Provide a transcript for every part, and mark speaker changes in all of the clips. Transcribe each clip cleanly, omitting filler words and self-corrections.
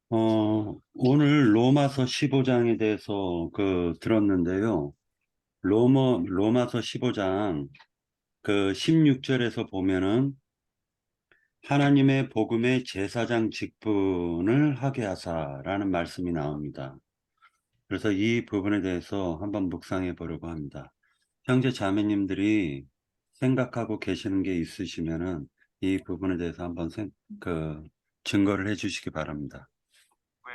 Speaker 1: 오늘 로마서 15장에 대해서 들었는데요. 로마서 15장 16절에서 보면은 하나님의 복음의 제사장 직분을 하게 하사라는 말씀이 나옵니다. 그래서 이 부분에 대해서 한번 묵상해 보려고 합니다. 형제 자매님들이 생각하고 계시는 게 있으시면은 이 부분에 대해서 한번 증거를 해 주시기 바랍니다.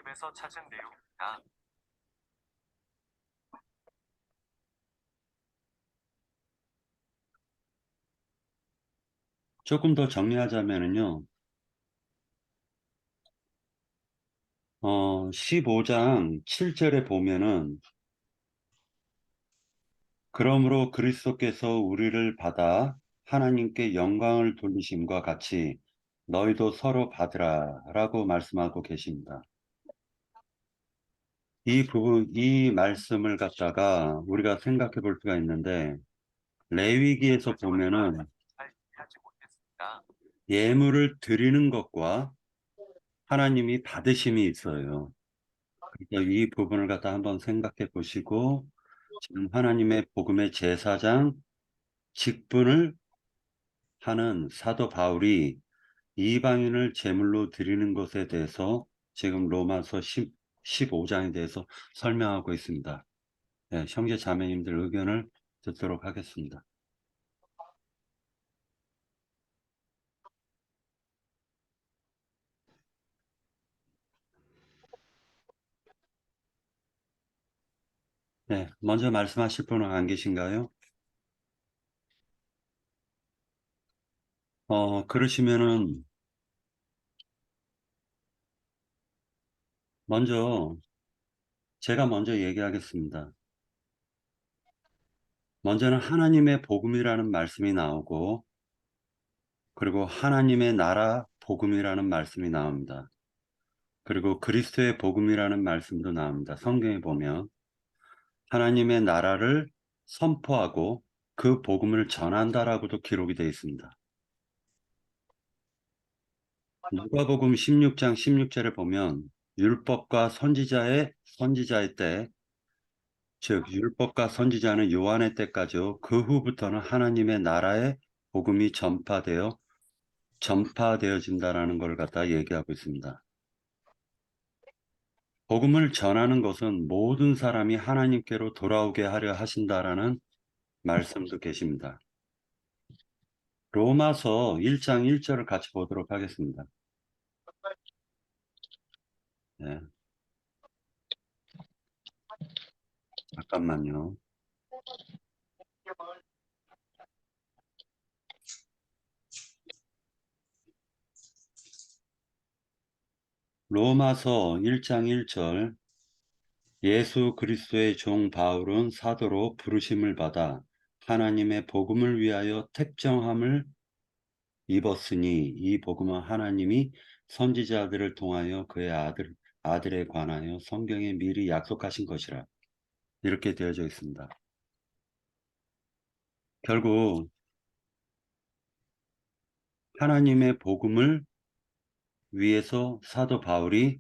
Speaker 1: 웹에서 찾은 내용입니다. 조금 더 정리하자면은요, 15장 7절에 보면은, 그러므로 그리스도께서 우리를 받아 하나님께 영광을 돌리심과 같이 너희도 서로 받으라 라고 말씀하고 계십니다. 이 말씀을 갖다가 우리가 생각해 볼 수가 있는데, 레위기에서 보면은 예물을 드리는 것과 하나님이 받으심이 있어요. 그래서 이 부분을 갖다 한번 생각해 보시고, 지금 하나님의 복음의 제사장 직분을 하는 사도 바울이 이방인을 제물로 드리는 것에 대해서 지금 로마서 15장에 대해서 설명하고 있습니다. 네, 형제 자매님들 의견을 듣도록 하겠습니다. 네, 먼저 말씀하실 분은 안 계신가요? 그러시면은 먼저 제가 먼저 얘기하겠습니다. 먼저는 하나님의 복음이라는 말씀이 나오고, 그리고 하나님의 나라 복음이라는 말씀이 나옵니다. 그리고 그리스도의 복음이라는 말씀도 나옵니다. 성경에 보면 하나님의 나라를 선포하고 그 복음을 전한다라고도 기록이 되어 있습니다. 누가복음 16장 16절에 보면 율법과 선지자의 때, 즉 율법과 선지자는 요한의 때까지요. 그 후부터는 하나님의 나라의 복음이 전파되어진다라는 걸 갖다 얘기하고 있습니다. 복음을 전하는 것은 모든 사람이 하나님께로 돌아오게 하려 하신다라는 말씀도 계십니다. 로마서 1장 1절을 같이 보도록 하겠습니다. 네, 잠깐만요. 로마서 1장 1절 예수 그리스도의 종 바울은 사도로 부르심을 받아 하나님의 복음을 위하여 택정함을 입었으니 이 복음은 하나님이 선지자들을 통하여 그의 아들에 관하여 성경에 미리 약속하신 것이라. 이렇게 되어져 있습니다. 결국 하나님의 복음을 위해서 사도 바울이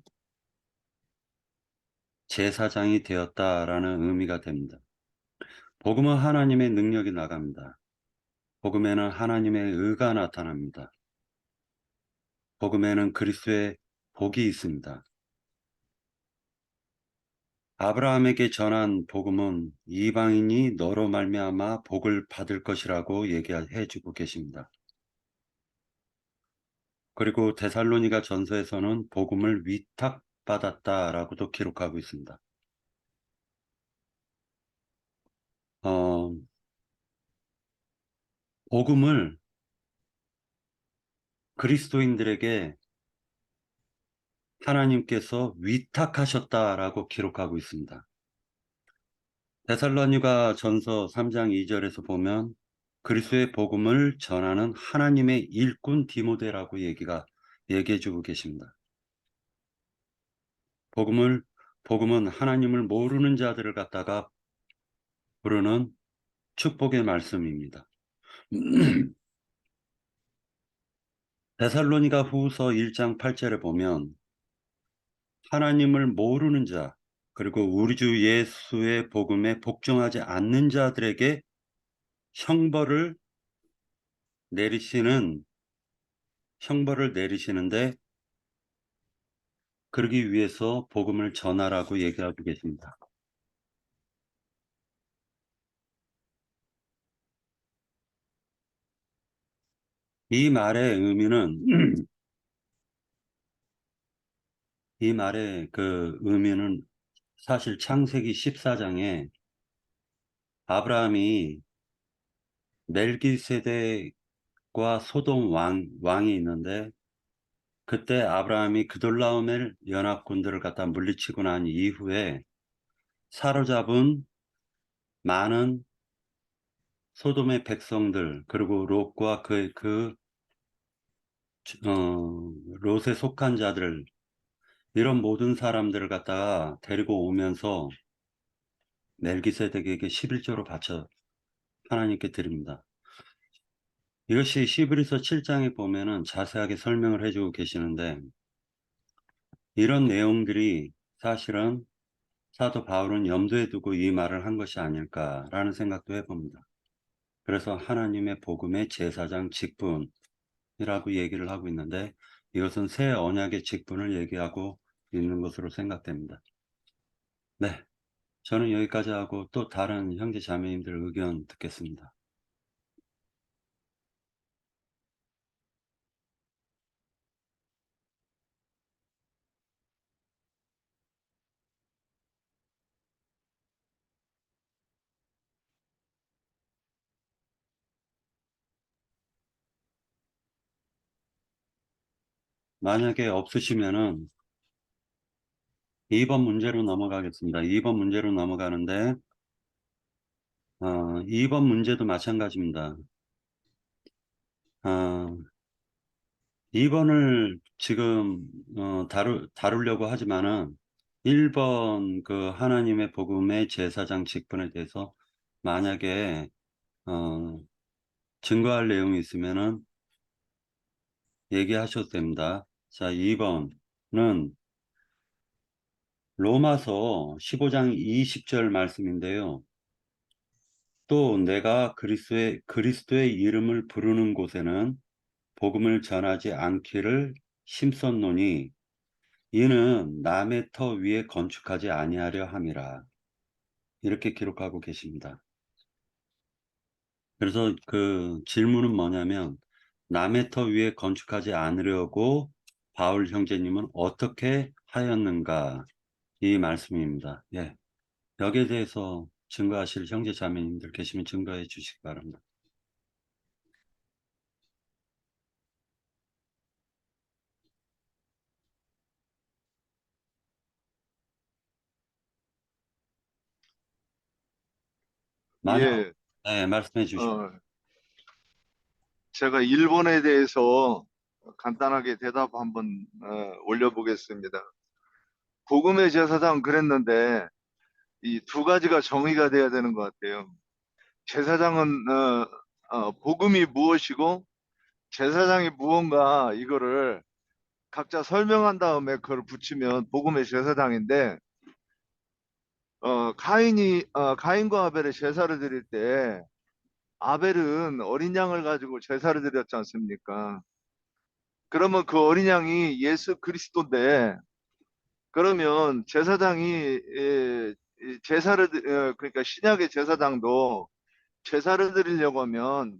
Speaker 1: 제사장이 되었다라는 의미가 됩니다. 복음은 하나님의 능력이 나갑니다. 복음에는 하나님의 의가 나타납니다. 복음에는 그리스도의 복이 있습니다. 아브라함에게 전한 복음은 이방인이 너로 말미암아 복을 받을 것이라고 얘기해 주고 계십니다. 그리고 데살로니가 전서에서는 복음을 위탁받았다라고도 기록하고 있습니다. 어, 복음을 그리스도인들에게 하나님께서 위탁하셨다라고 기록하고 있습니다. 데살로니가 전서 3장 2절에서 보면 그리스도의 복음을 전하는 하나님의 일꾼 디모데라고 얘기해 주고 계십니다. 복음은 하나님을 모르는 자들을 갖다가 부르는 축복의 말씀입니다. 데살로니가 후서 1장 8절에 보면 하나님을 모르는 자, 그리고 우리 주 예수의 복음에 복종하지 않는 자들에게 형벌을 내리시는데, 그러기 위해서 복음을 전하라고 얘기하고 계십니다. 이 말의 의미는 이 말의 그 의미는 사실 창세기 14장에 아브라함이 멜기세덱과 소돔 왕이 있는데, 그때 아브라함이 그돌라오멜 연합군들을 갖다 물리치고 난 이후에 사로잡은 많은 소돔의 백성들, 그리고 롯과 롯에 속한 자들, 이런 모든 사람들을 갖다가 데리고 오면서 멜기세덱에게 11조로 바쳐 하나님께 드립니다. 이것이 히브리서 7장에 보면은 자세하게 설명을 해주고 계시는데, 이런 내용들이 사실은 사도 바울은 염두에 두고 이 말을 한 것이 아닐까라는 생각도 해봅니다. 그래서 하나님의 복음의 제사장 직분이라고 얘기를 하고 있는데, 이것은 새 언약의 직분을 얘기하고 있는 것으로 생각됩니다. 네, 저는 여기까지 하고 또 다른 형제 자매님들 의견 듣겠습니다. 만약에 없으시면은 2번 문제로 넘어가겠습니다. 2번 문제로 넘어가는데, 2번 문제도 마찬가지입니다. 2번을 지금 다루려고 하지만은 1번 그 하나님의 복음의 제사장 직분에 대해서 만약에 어, 증거할 내용이 있으면은 얘기하셔도 됩니다. 자, 2번은 로마서 15장 20절 말씀인데요. 또 내가 그리스도의 이름을 부르는 곳에는 복음을 전하지 않기를 심썼노니 이는 남의 터 위에 건축하지 아니하려 함이라. 이렇게 기록하고 계십니다. 그래서 그 질문은 뭐냐면, 남의 터 위에 건축하지 않으려고 바울 형제님은 어떻게 하였는가, 이 말씀입니다. 예. 여기에 대해서 증거하실 형제 자매님들 계시면 증거해 주시기 바랍니다. 만약,
Speaker 2: 예,
Speaker 1: 네, 말씀해 주십시오.
Speaker 2: 제가 일본에 대해서 간단하게 대답 한번 올려보겠습니다. 복음의 제사장 그랬는데 이 두 가지가 정의가 돼야 되는 것 같아요. 제사장은 복음이 무엇이고 제사장이 무언가 이거를 각자 설명한 다음에 그걸 붙이면 복음의 제사장인데 가인과 아벨의 제사를 드릴 때 아벨은 어린 양을 가지고 제사를 드렸지 않습니까? 그러면 그 어린 양이 예수 그리스도인데 그러면 제사장이 그러니까 신약의 제사장도 제사를 드리려고 하면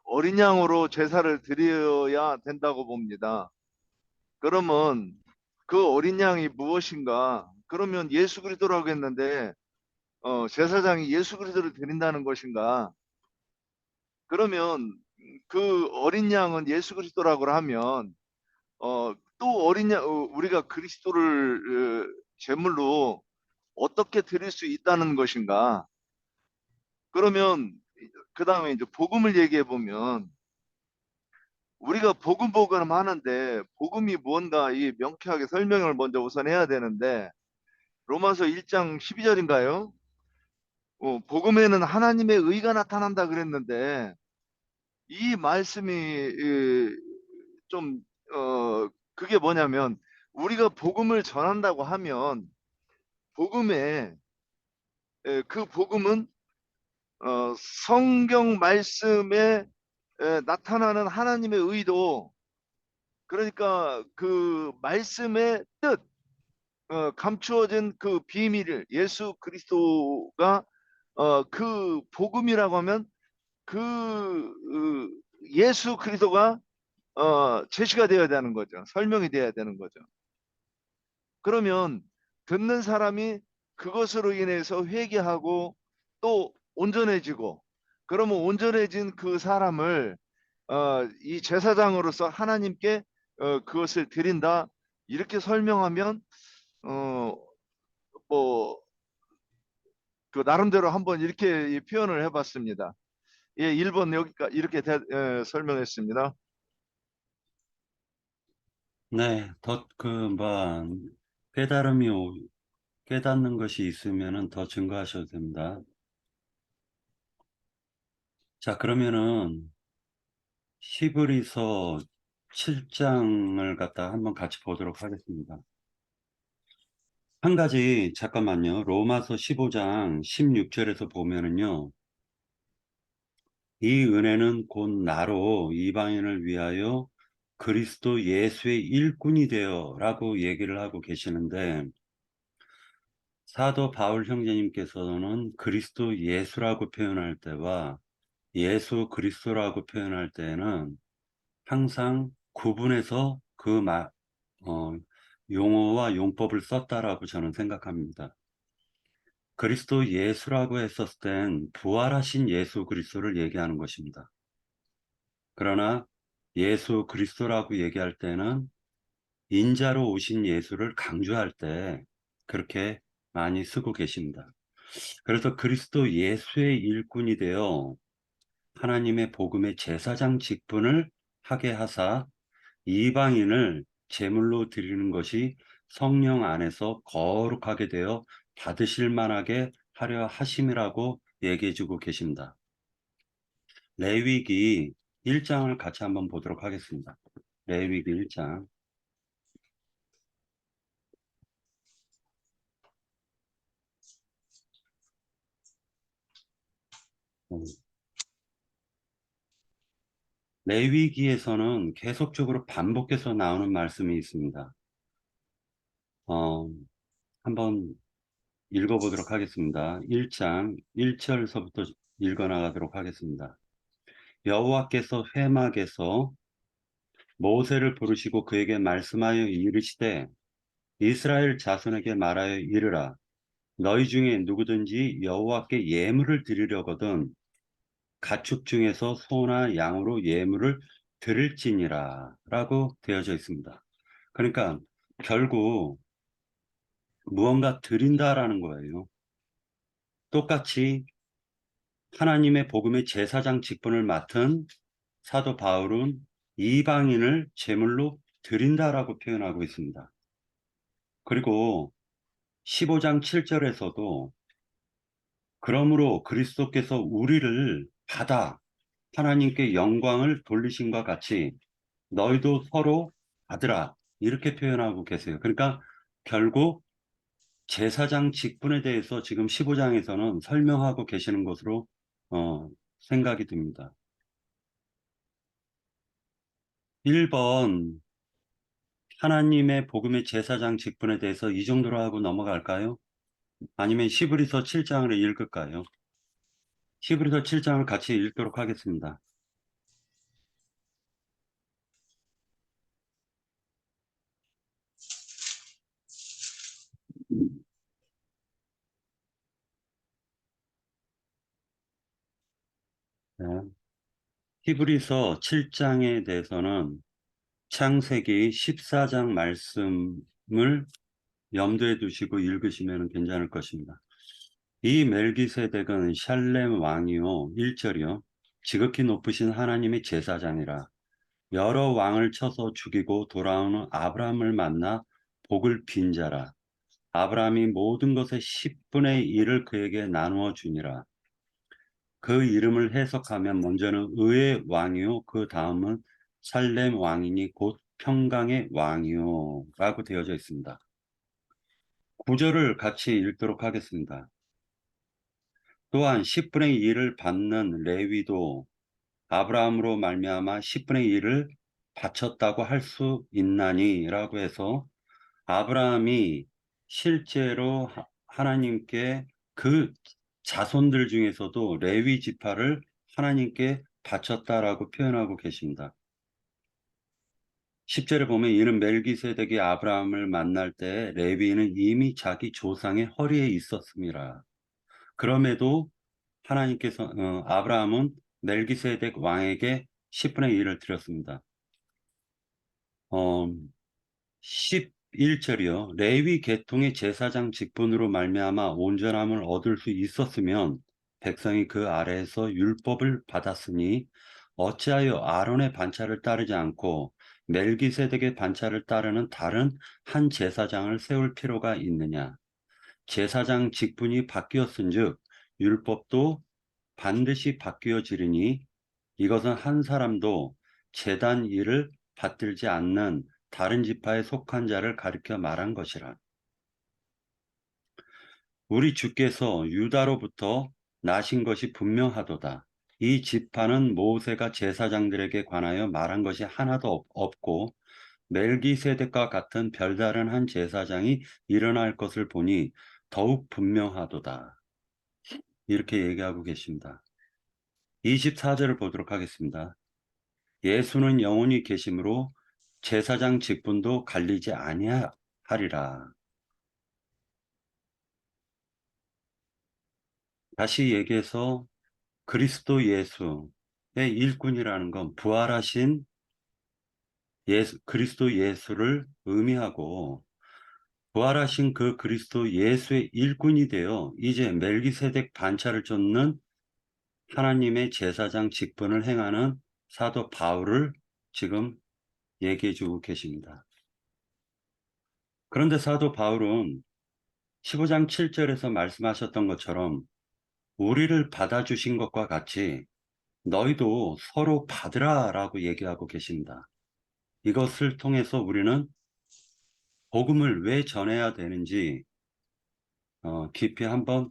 Speaker 2: 어린 양으로 제사를 드려야 된다고 봅니다. 그러면 그 어린 양이 무엇인가? 그러면 예수 그리스도라고 했는데 제사장이 예수 그리스도를 드린다는 것인가? 그러면 그 어린 양은 예수 그리스도라고 하면 또 우리가 그리스도를 제물로 어떻게 드릴 수 있다는 것인가? 그러면 그 다음에 이제 복음을 얘기해 보면 우리가 복음 하는데 복음이 뭔가 이 명쾌하게 설명을 먼저 우선 해야 되는데 로마서 1장 12절인가요? 복음에는 하나님의 의가 나타난다 그랬는데 이 말씀이 좀 그게 뭐냐면 우리가 복음을 전한다고 하면 복음에 그 복음은 성경 말씀에 나타나는 하나님의 의도, 그러니까 그 말씀의 뜻, 감추어진 그 비밀을 예수 그리스도가 그 복음이라고 하면 그 예수 그리스도가 제시가 되어야 되는 거죠. 설명이 되어야 되는 거죠. 그러면 듣는 사람이 그것으로 인해서 회개하고 또 온전해지고, 그러면 온전해진 그 사람을 이 제사장으로서 하나님께 그것을 드린다, 이렇게 설명하면 어, 뭐 그 나름대로 한번 이렇게 표현을 해봤습니다. 예, 1번 여기까지 이렇게 설명했습니다.
Speaker 1: 네, 깨달음이, 깨닫는 것이 있으면은 더 증거하셔도 됩니다. 자, 그러면은 히브리서 7장을 갖다 한번 같이 보도록 하겠습니다. 한 가지, 잠깐만요. 로마서 15장 16절에서 보면은요, 이 은혜는 곧 나로 이방인을 위하여 그리스도 예수의 일꾼이 되어 라고 얘기를 하고 계시는데, 사도 바울 형제님께서는 그리스도 예수라고 표현할 때와 예수 그리스도라고 표현할 때는 항상 구분해서 용어와 용법을 썼다라고 저는 생각합니다. 그리스도 예수라고 했었을 땐 부활하신 예수 그리스도를 얘기하는 것입니다. 그러나 예수 그리스도라고 얘기할 때는 인자로 오신 예수를 강조할 때 그렇게 많이 쓰고 계십니다. 그래서 그리스도 예수의 일꾼이 되어 하나님의 복음의 제사장 직분을 하게 하사 이방인을 제물로 드리는 것이 성령 안에서 거룩하게 되어 받으실 만하게 하려 하심이라고 얘기해 주고 계십니다. 레위기 1장을 같이 한번 보도록 하겠습니다. 레위기 1장. 레위기에서는 계속적으로 반복해서 나오는 말씀이 있습니다. 한번 읽어보도록 하겠습니다. 1장 1절서부터 읽어나가도록 하겠습니다. 여호와께서 회막에서 모세를 부르시고 그에게 말씀하여 이르시되 이스라엘 자손에게 말하여 이르라. 너희 중에 누구든지 여호와께 예물을 드리려거든 가축 중에서 소나 양으로 예물을 드릴지니라 라고 되어져 있습니다. 그러니까 결국 무언가 드린다라는 거예요. 똑같이 하나님의 복음의 제사장 직분을 맡은 사도 바울은 이방인을 제물로 드린다라고 표현하고 있습니다. 그리고 15장 7절에서도 그러므로 그리스도께서 우리를 받아 하나님께 영광을 돌리신과 같이 너희도 서로 받으라 이렇게 표현하고 계세요. 그러니까 결국 제사장 직분에 대해서 지금 15장에서는 설명하고 계시는 것으로 생각이 듭니다. 1번 하나님의 복음의 제사장 직분에 대해서 이 정도로 하고 넘어갈까요? 아니면 히브리서 7장을 읽을까요? 히브리서 7장을 같이 읽도록 하겠습니다. 네. 히브리서 7장에 대해서는 창세기 14장 말씀을 염두에 두시고 읽으시면 괜찮을 것입니다. 이 멜기세덱은 샬렘 왕이요 1절이요 지극히 높으신 하나님의 제사장이라 여러 왕을 쳐서 죽이고 돌아오는 아브라함을 만나 복을 빈 자라 아브라함이 모든 것의 10분의 1을 그에게 나누어 주니라. 그 이름을 해석하면 먼저는 의의 왕이요 그 다음은 살렘 왕이니 곧 평강의 왕이요 라고 되어져 있습니다. 구절을 같이 읽도록 하겠습니다. 또한 10분의 1을 받는 레위도 아브라함으로 말미암아 10분의 1을 바쳤다고 할 수 있나니 라고 해서 아브라함이 실제로 하나님께 그 자손들 중에서도 레위 지파를 하나님께 바쳤다라고 표현하고 계십니다. 10절에 보면 이는 멜기세덱이 아브라함을 만날 때 레위는 이미 자기 조상의 허리에 있었습니다. 그럼에도 하나님께서 아브라함은 멜기세덱 왕에게 10분의 1을 드렸습니다. 11절이요. 레위 계통의 제사장 직분으로 말미암아 온전함을 얻을 수 있었으면 백성이 그 아래에서 율법을 받았으니 어찌하여 아론의 반차를 따르지 않고 멜기세덱의 반차를 따르는 다른 한 제사장을 세울 필요가 있느냐. 제사장 직분이 바뀌었은즉 율법도 반드시 바뀌어지리니 이것은 한 사람도 제단 일을 받들지 않는 다른 지파에 속한 자를 가리켜 말한 것이라. 우리 주께서 유다로부터 나신 것이 분명하도다. 이 지파는 모세가 제사장들에게 관하여 말한 것이 하나도 없고 멜기세덱과 같은 별다른 한 제사장이 일어날 것을 보니 더욱 분명하도다. 이렇게 얘기하고 계십니다. 24절을 보도록 하겠습니다. 예수는 영원히 계심으로 제사장 직분도 갈리지 아니하리라. 다시 얘기해서 그리스도 예수의 일꾼이라는 건 부활하신 그리스도 예수를 의미하고 부활하신 그 그리스도 예수의 일꾼이 되어 이제 멜기세덱 반차를 쫓는 하나님의 제사장 직분을 행하는 사도 바울을 지금 얘기해 주고 계십니다. 그런데 사도 바울은 15장 7절에서 말씀하셨던 것처럼 우리를 받아주신 것과 같이 너희도 서로 받으라 라고 얘기하고 계십니다. 이것을 통해서 우리는 복음을 왜 전해야 되는지 깊이 한번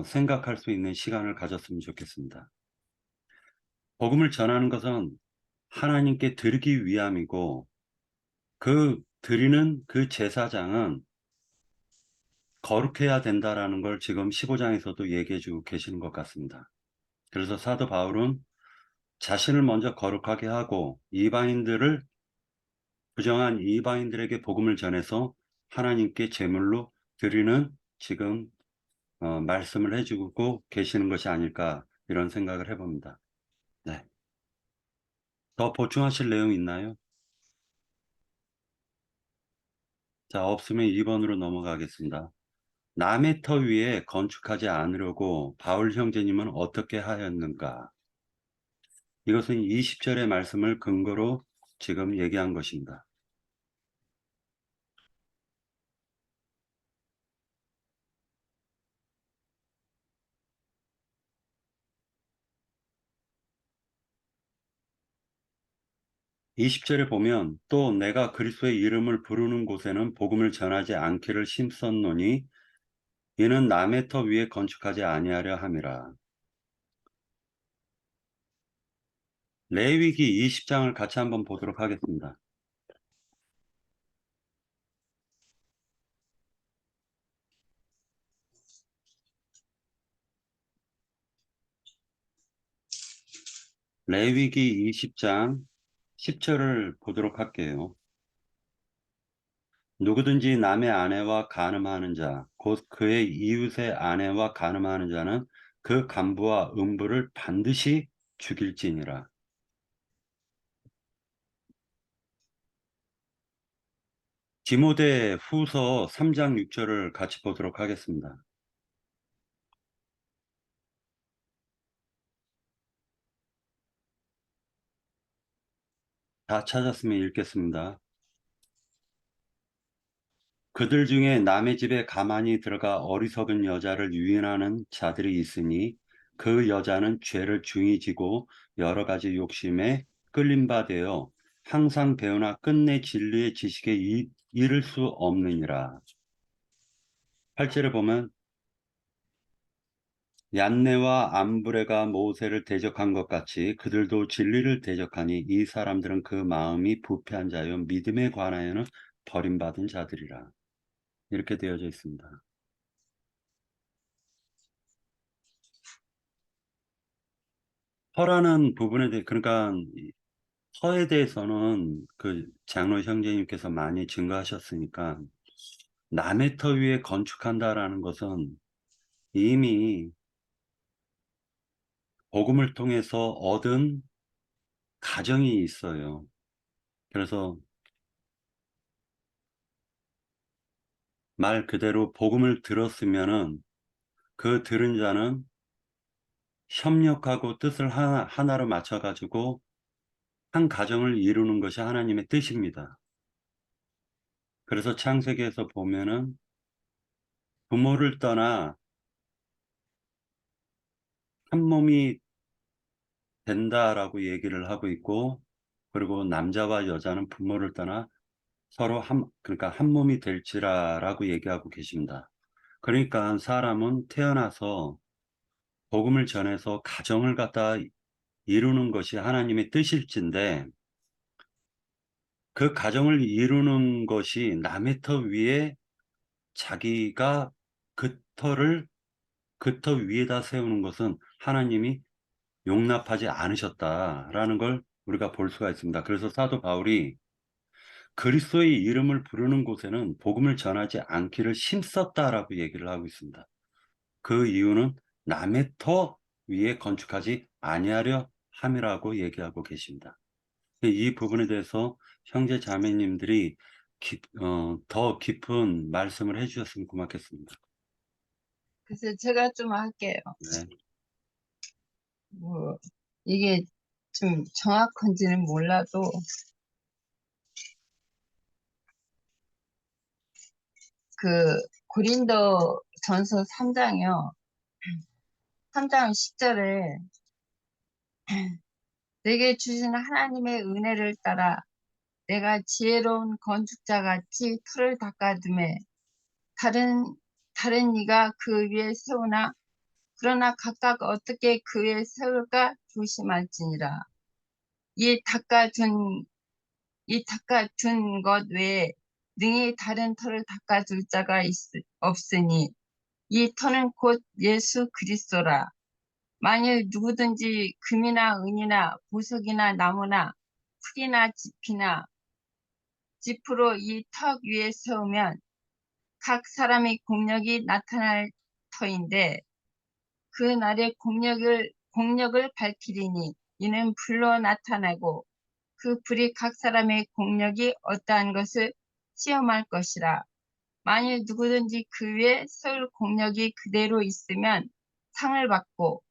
Speaker 1: 생각할 수 있는 시간을 가졌으면 좋겠습니다. 복음을 전하는 것은 하나님께 드리기 위함이고 그 드리는 그 제사장은 거룩해야 된다라는 걸 지금 15장에서도 얘기해 주고 계시는 것 같습니다. 그래서 사도 바울은 자신을 먼저 거룩하게 하고 이방인들을 부정한 이방인들에게 복음을 전해서 하나님께 제물로 드리는 지금 말씀을 해주고 계시는 것이 아닐까 이런 생각을 해봅니다. 네. 더 보충하실 내용 있나요? 자, 없으면 2번으로 넘어가겠습니다. 남의 터 위에 건축하지 않으려고 바울 형제님은 어떻게 하였는가? 이것은 20절의 말씀을 근거로 지금 얘기한 것입니다. 20절에 보면 또 내가 그리스도의 이름을 부르는 곳에는 복음을 전하지 않기를 심썼노니 이는 남의 터 위에 건축하지 아니하려 함이라. 레위기 20장을 같이 한번 보도록 하겠습니다. 레위기 20장 10절을 보도록 할게요. 누구든지 남의 아내와 간음하는 자, 곧 그의 이웃의 아내와 간음하는 자는 그 간부와 음부를 반드시 죽일지니라. 디모데 후서 3장 6절을 같이 보도록 하겠습니다. 다 찾았으면 읽겠습니다. 그들 중에 남의 집에 가만히 들어가 어리석은 여자를 유인하는 자들이 있으니 그 여자는 죄를 중히 지고 여러 가지 욕심에 끌린 바 되어 항상 배우나 끝내 진리의 지식에 이를 수 없느니라. 8절에 보면 얀네와 암브레가 모세를 대적한 것 같이 그들도 진리를 대적하니 이 사람들은 그 마음이 부패한 자요 믿음에 관하여는 버림받은 자들이라. 이렇게 되어져 있습니다. 허라는 부분에 대해, 그러니까 허에 대해서는 그 장로 형제님께서 많이 증거하셨으니까 남의 터 위에 건축한다라는 것은 이미 복음을 통해서 얻은 가정이 있어요. 그래서 말 그대로 복음을 들었으면은 그 들은 자는 협력하고 뜻을 하나로 맞춰가지고 한 가정을 이루는 것이 하나님의 뜻입니다. 그래서 창세기에서 보면은 부모를 떠나 한 몸이 된다라고 얘기를 하고 있고, 그리고 남자와 여자는 부모를 떠나 서로 그러니까 한 몸이 될지라라고 얘기하고 계십니다. 그러니까 사람은 태어나서 복음을 전해서 가정을 갖다 이루는 것이 하나님의 뜻일진데, 그 가정을 이루는 것이 남의 터 위에 자기가 그 터 위에다 세우는 것은 하나님이 용납하지 않으셨다라는 걸 우리가 볼 수가 있습니다. 그래서 사도 바울이 그리스도의 이름을 부르는 곳에는 복음을 전하지 않기를 힘썼다라고 얘기를 하고 있습니다. 그 이유는 남의 터 위에 건축하지 아니하려 함이라고 얘기하고 계십니다. 이 부분에 대해서 형제 자매님들이 더 깊은 말씀을 해주셨으면 고맙겠습니다.
Speaker 3: 그래서 제가 좀 할게요.
Speaker 1: 네.
Speaker 3: 뭐, 이게 좀 정확한지는 몰라도, 그, 고린도 전서 3장이요. 3장 10절에, 내게 주신 하나님의 은혜를 따라 내가 지혜로운 건축자 같이 틀을 닦아둠에 다른 이가 그 위에 세우나 그러나 각각 어떻게 그 위에 세울까 조심할지니라. 이 닦아둔 것 외에 능히 다른 터를 닦아줄 자가 없으니 이 터는 곧 예수 그리스도라. 만일 누구든지 금이나 은이나 보석이나 나무나 풀이나 짚으로 이 턱 위에 세우면 각 사람의 공력이 나타날 터인데 그 날의 공력을 밝히리니 이는 불로 나타나고 그 불이 각 사람의 공력이 어떠한 것을 시험할 것이라. 만일 누구든지 그 위에 세울 공력이 그대로 있으면 상을 받고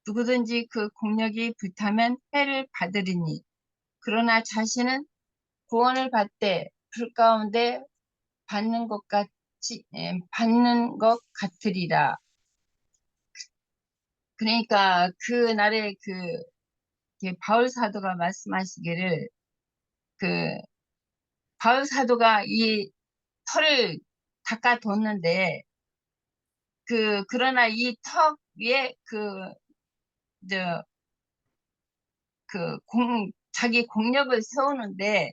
Speaker 3: 누구든지 그 공력이 불타면 해를 받으리니 그러나 자신은 구원을 받되 불 가운데 받는 것 같으리라. 그러니까 그날에 바울 사도가 말씀하시기를 그 바울 사도가 이 털을 닦아뒀는데 그러나 이 턱 위에 저, 자기 공력을 세우는데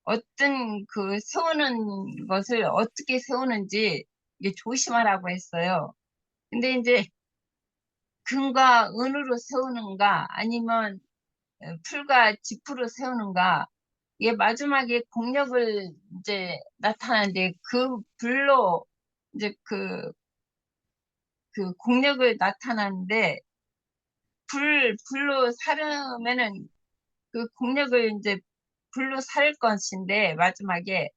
Speaker 3: 어떤 세우는 것을 어떻게 세우는지 이게 조심하라고 했어요. 근데 이제 금과 은으로 세우는가 아니면 풀과 지프로 세우는가 이게 마지막에 공력을 이제 나타나는데 그 불로 이제 그 공력을 나타나는데 불로 사르면은 그 공력을 이제 불로 살 것인데 마지막에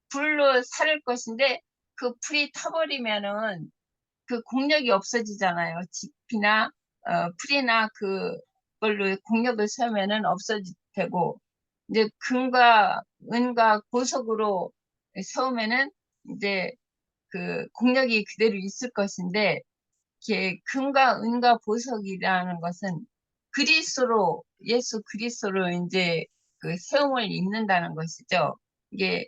Speaker 3: 불로 살 것인데 그 불이 타버리면은 그 공력이 없어지잖아요. 지피나 풀이나 그걸로 공력을 세우면은 없어지고 이제 금과 은과 보석으로 세우면은 이제 그 공력이 그대로 있을 것인데 이게 금과 은과 보석이라는 것은 예수 그리스도로 이제 그 세움을 입는다는 것이죠. 이게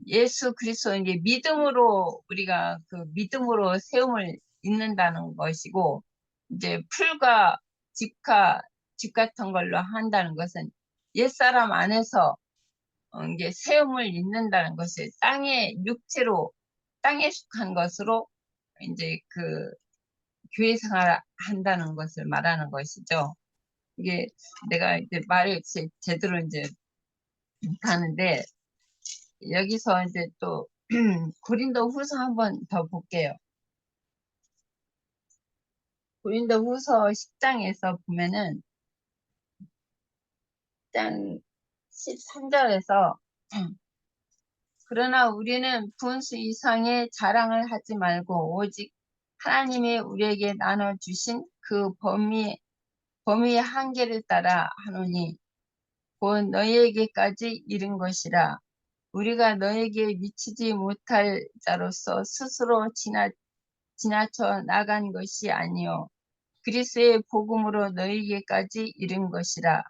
Speaker 3: 예수 그리스도 이게 믿음으로 우리가 그 믿음으로 세움을 입는다는 것이고 이제 풀과 집 같은 걸로 한다는 것은 옛사람 안에서 이게 세움을 입는다는 것이 땅의 육체로 땅에 속한 것으로 이제 그 교회 생활을 한다는 것을 말하는 것이죠. 이게 내가 이제 말을 제대로 이제 못하는데 여기서 이제 또 고린도 후서 한번 더 볼게요. 고린도 후서 10장에서 보면은 10장 13절에서 그러나 우리는 분수 이상의 자랑을 하지 말고 오직 하나님이 우리에게 나눠주신 그 범위의 한계를 따라 하노니 곧 너희에게까지 이른 것이라. 우리가 너에게 미치지 못할 자로서 스스로 지나쳐 나간 것이 아니요 그리스도의 복음으로 너희에게까지 이른 것이라.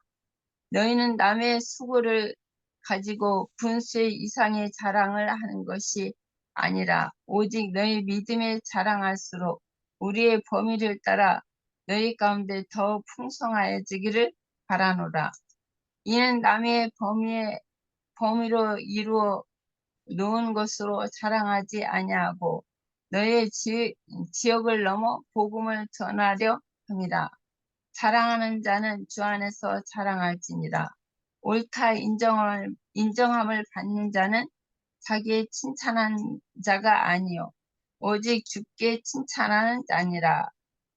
Speaker 3: 너희는 남의 수고를 가지고 분수의 이상의 자랑을 하는 것이 아니라 오직 너희 믿음에 자랑할수록 우리의 범위를 따라 너희 가운데 더 풍성하여지기를 바라노라. 이는 남의 범위로 이루어 놓은 것으로 자랑하지 아니하고 너의 지역을 넘어 복음을 전하려 함이라. 자랑하는 자는 주 안에서 자랑할지니라. 옳다 인정함을 받는 자는 자기의 칭찬한 자가 아니요 오직 주께 칭찬하는 자니라.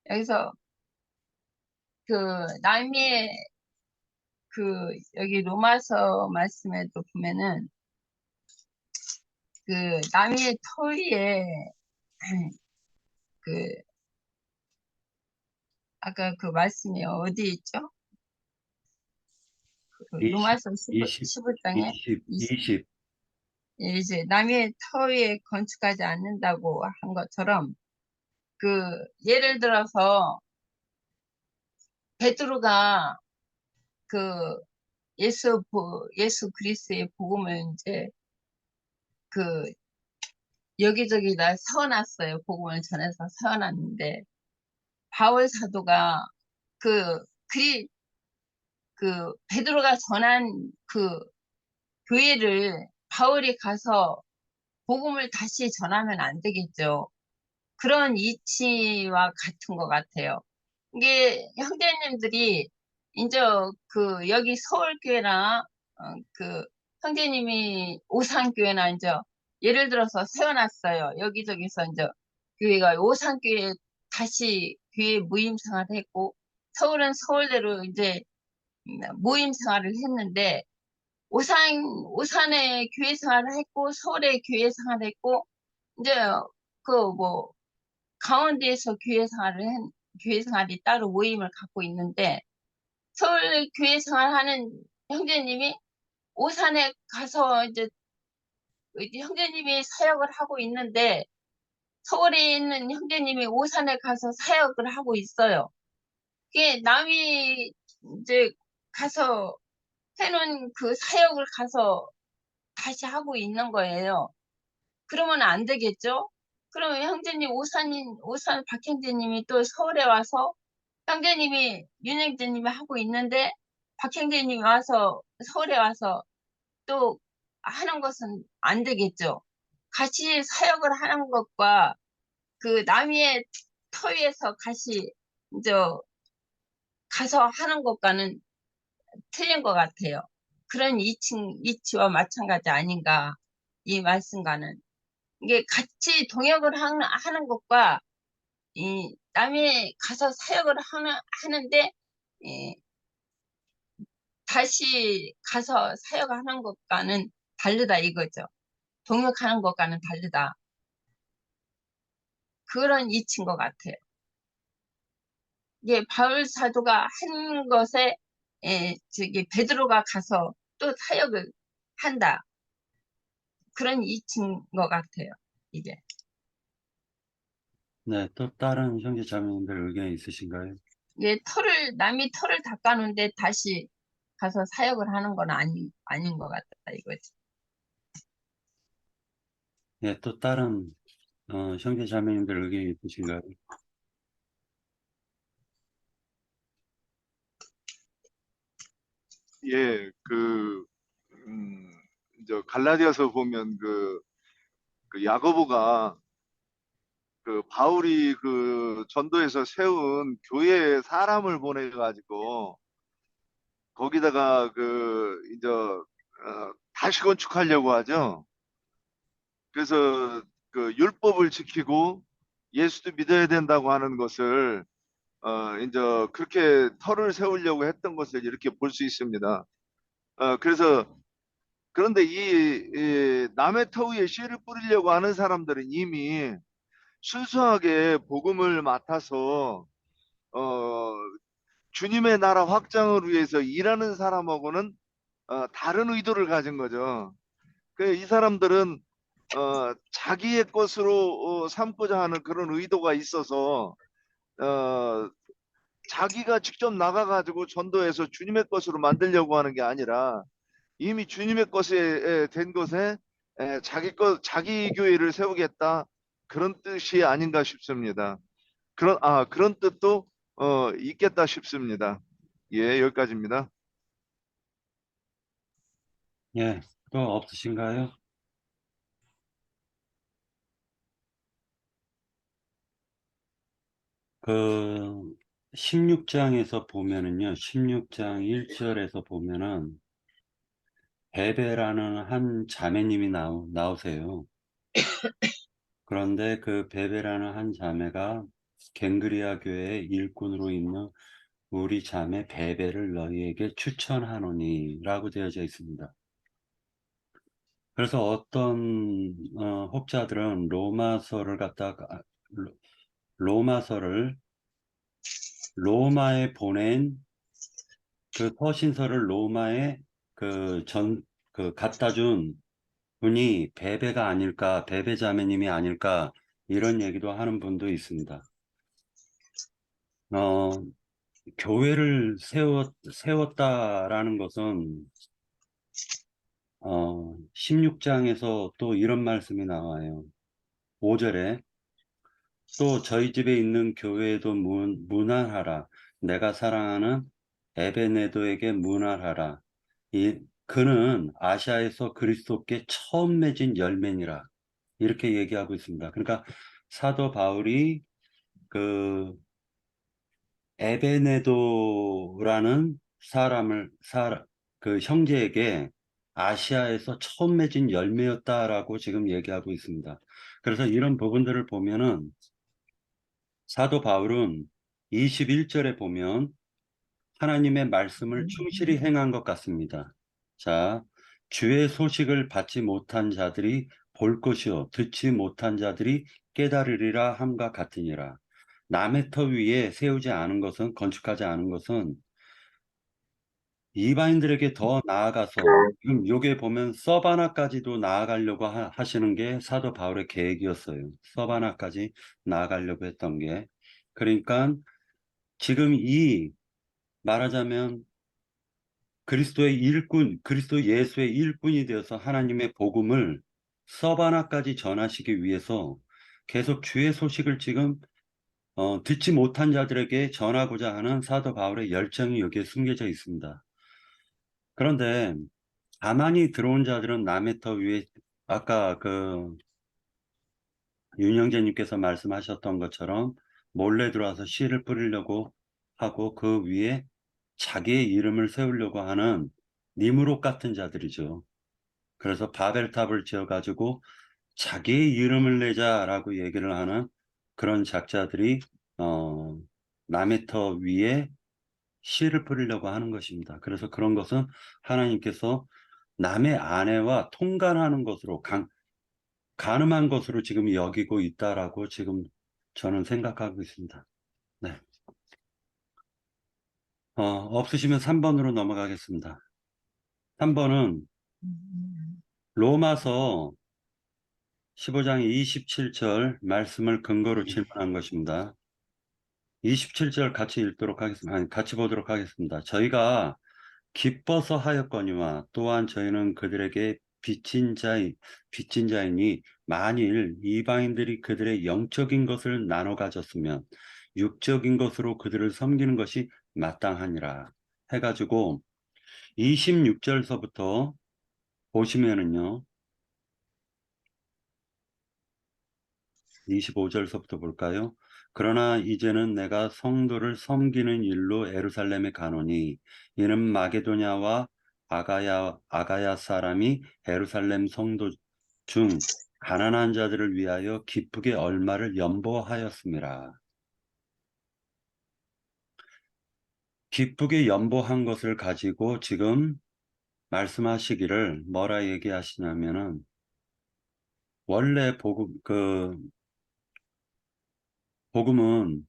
Speaker 3: 여기서 그 남의 그 여기 로마서 말씀에도 보면은 그 남의 터 위에 그 아까 그 말씀이 어디 있죠? 그
Speaker 1: 20,
Speaker 3: 로마서
Speaker 1: 20,
Speaker 3: 15장에
Speaker 1: 20.
Speaker 3: 이제 남의 터 위에 건축하지 않는다고 한 것처럼 그 예를 들어서 베드로가 그 예수 그리스도의 복음을 이제 그 여기저기다 세워놨어요. 복음을 전해서 세워놨는데 바울 사도가 그 베드로가 전한 그 교회를 바울이 가서 복음을 다시 전하면 안 되겠죠. 그런 이치와 같은 것 같아요. 이게 형제님들이 이제 그 여기 서울교회나 그 형제님이 오산교회나 이제 예를 들어서 세워놨어요. 여기저기서 이제 교회가 오산교회 다시 교회 모임 생활을 했고 서울은 서울대로 이제 모임 생활을 했는데 오산에 교회 생활을 했고 서울에 교회 생활을 했고 이제 그 뭐 강원도에서 교회 생활이 따로 모임을 갖고 있는데 서울 교회 생활하는 형제님이 오산에 가서 이제 형제님이 사역을 하고 있는데 서울에 있는 형제님이 오산에 가서 사역을 하고 있어요. 그게 남이 이제 가서 해놓은 그 사역을 가서 다시 하고 있는 거예요. 그러면 안 되겠죠? 그러면 형제님 오산 박 형제님이 또 서울에 와서 형제님이 윤 형제님이 하고 있는데 박 형제님이 와서 서울에 와서 또 하는 것은 안 되겠죠. 같이 사역을 하는 것과 그 남의 터위에서 같이 이제 가서 하는 것과는 틀린 것 같아요. 그런 이치와 마찬가지 아닌가 이 말씀과는 이게 같이 동역을 하는 것과 이 남이 가서 사역을 하는데 다시 가서 사역하는 것과는 다르다 이거죠. 동역하는 것과는 다르다. 그런 이치인 것 같아요. 이게 바울 사도가 한 것에 저기 베드로가 가서 또 사역을 한다. 그런 이치인 것 같아요. 이게.
Speaker 1: 네, 또 다른 형제 자매님들 의견 있으신가요?
Speaker 3: 이게 남이 털을 닦아놓은데 다시 가서 사역을 하는 건 아닌 것 같다 이거지.
Speaker 1: 예, 또 다른 형제 자매님들 의견이 있으신가요?
Speaker 2: 예, 이제 갈라디아서 보면 그 야고보가 그 바울이 그 전도에서 세운 교회에 사람을 보내가지고 거기다가 이제 다시 건축하려고 하죠. 그래서 그 율법을 지키고 예수도 믿어야 된다고 하는 것을 이제 그렇게 터를 세우려고 했던 것을 이렇게 볼 수 있습니다. 그래서 그런데 이 남의 터 위에 씨를 뿌리려고 하는 사람들은 이미 순수하게 복음을 맡아서 어, 주님의 나라 확장을 위해서 일하는 사람하고는 다른 의도를 가진 거죠. 이 사람들은 자기의 것으로 삼고자 하는 그런 의도가 있어서 어, 자기가 직접 나가가지고 전도해서 주님의 것으로 만들려고 하는 게 아니라 이미 주님의 것에 된 것에 자기 교회를 세우겠다 그런 뜻이 아닌가 싶습니다. 그런 뜻도 있겠다 싶습니다. 예, 여기까지입니다.
Speaker 1: 예, 또 없으신가요? 그 16장에서 보면은요, 16장 1절에서 보면은 베베라는 한 자매님이 나오세요. 그런데 그 베베라는 한 자매가 갱그리아 교회의 일꾼으로 있는 우리 자매 베베를 너희에게 추천하노니라고 되어져 있습니다. 그래서 어떤 혹자들은 로마서를 로마에 보낸 그 서신서를 로마에 갖다 준 분이 베베가 아닐까, 베베 자매님이 아닐까, 이런 얘기도 하는 분도 있습니다. 어, 교회를 세웠다라는 것은, 16장에서 또 이런 말씀이 나와요. 5절에, 또 저희 집에 있는 교회에도 문안하라. 내가 사랑하는 에베네도에게 문안하라. 그는 아시아에서 그리스도께 처음 맺은 열매니라. 이렇게 얘기하고 있습니다. 그러니까 사도 바울이 그 에베네도라는 그 형제에게 아시아에서 처음 맺은 열매였다라고 지금 얘기하고 있습니다. 그래서 이런 부분들을 보면은 사도 바울은 21절에 보면 하나님의 말씀을 충실히 행한 것 같습니다. 자, 주의 소식을 받지 못한 자들이 볼 것이요 듣지 못한 자들이 깨달으리라 함과 같으니라. 남의 터 위에 세우지 않은 것은 건축하지 않은 것은 이방인들에게 더 나아가서 지금 요게 보면 서바나까지도 나아가려고 하시는 게 사도 바울의 계획이었어요. 서바나까지 나아가려고 했던 게. 그러니까 지금 말하자면 그리스도 예수의 일꾼이 되어서 하나님의 복음을 서바나까지 전하시기 위해서 계속 주의 소식을 지금 듣지 못한 자들에게 전하고자 하는 사도 바울의 열정이 여기에 숨겨져 있습니다. 그런데 가만히 들어온 자들은 남의 터 위에 아까 윤영재님께서 말씀하셨던 것처럼 몰래 들어와서 씨를 뿌리려고 하고 그 위에 자기의 이름을 세우려고 하는 니무롯 같은 자들이죠. 그래서 바벨탑을 지어가지고 자기의 이름을 내자라고 얘기를 하는 그런 작자들이 남의 터 위에 씨를 뿌리려고 하는 것입니다. 그래서 그런 것은 하나님께서 남의 아내와 통간하는 것으로 가늠한 것으로 지금 여기고 있다라고 지금 저는 생각하고 있습니다. 네. 없으시면 3번으로 넘어가겠습니다. 3번은 로마서 15장 27절 말씀을 근거로 질문한 것입니다. 27절 같이 읽도록 하겠습니다. 같이 보도록 하겠습니다. 저희가 기뻐서 하였거니와 또한 저희는 그들에게 빚진 자이니 만일 이방인들이 그들의 영적인 것을 나눠 가졌으면 육적인 것으로 그들을 섬기는 것이 마땅하니라 해가지고 26절서부터 보시면은요. 25절서부터 볼까요? 그러나 이제는 내가 성도를 섬기는 일로 예루살렘에 가노니 이는 마게도냐와 아가야 사람이 예루살렘 성도 중 가난한 자들을 위하여 기쁘게 얼마를 연보하였습니다. 기쁘게 연보한 것을 가지고 지금 말씀하시기를 뭐라 얘기하시냐면은 원래 복음은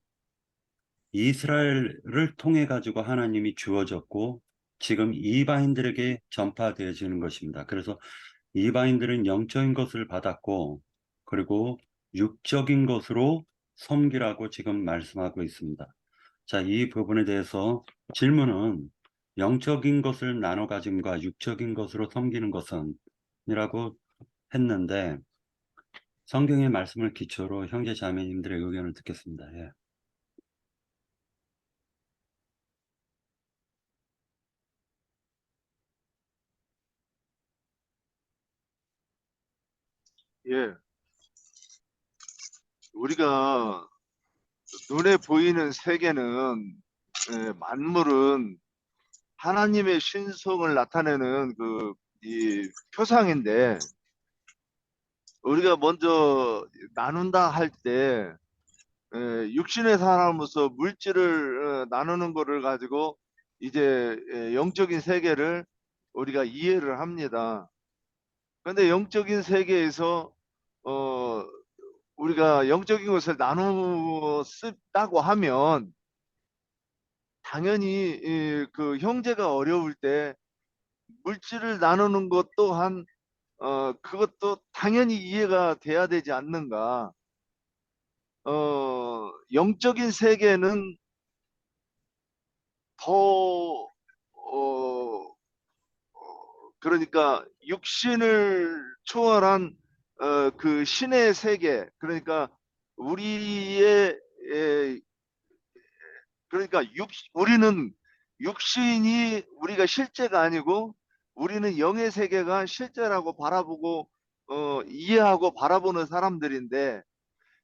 Speaker 1: 이스라엘을 통해 가지고 하나님이 주어졌고 지금 이방인들에게 전파되어지는 것입니다. 그래서 이방인들은 영적인 것을 받았고 그리고 육적인 것으로 섬기라고 지금 말씀하고 있습니다. 자, 이 부분에 대해서 질문은 영적인 것을 나눠 가짐과 육적인 것으로 섬기는 것은 이라고 했는데 성경의 말씀을 기초로 형제 자매님들의 의견을 듣겠습니다. 예.
Speaker 2: 예. 우리가 눈에 보이는 세계는 만물은 하나님의 신성을 나타내는 이 표상인데 우리가 먼저 나눈다 할 때 육신의 사람으로서 물질을 나누는 거를 가지고 이제 영적인 세계를 우리가 이해를 합니다. 그런데 영적인 세계에서 어, 우리가 영적인 것을 나누어 쓰다고 하면 당연히 그 형제가 어려울 때 물질을 나누는 것 또한 그것도 당연히 이해가 돼야 되지 않는가. 영적인 세계는 더 그러니까 육신을 초월한 그 신의 세계, 그러니까 우리의 에, 그러니까 우리는 육신이 우리가 실제가 아니고 우리는 영의 세계가 실제라고 바라보고 이해하고 바라보는 사람들인데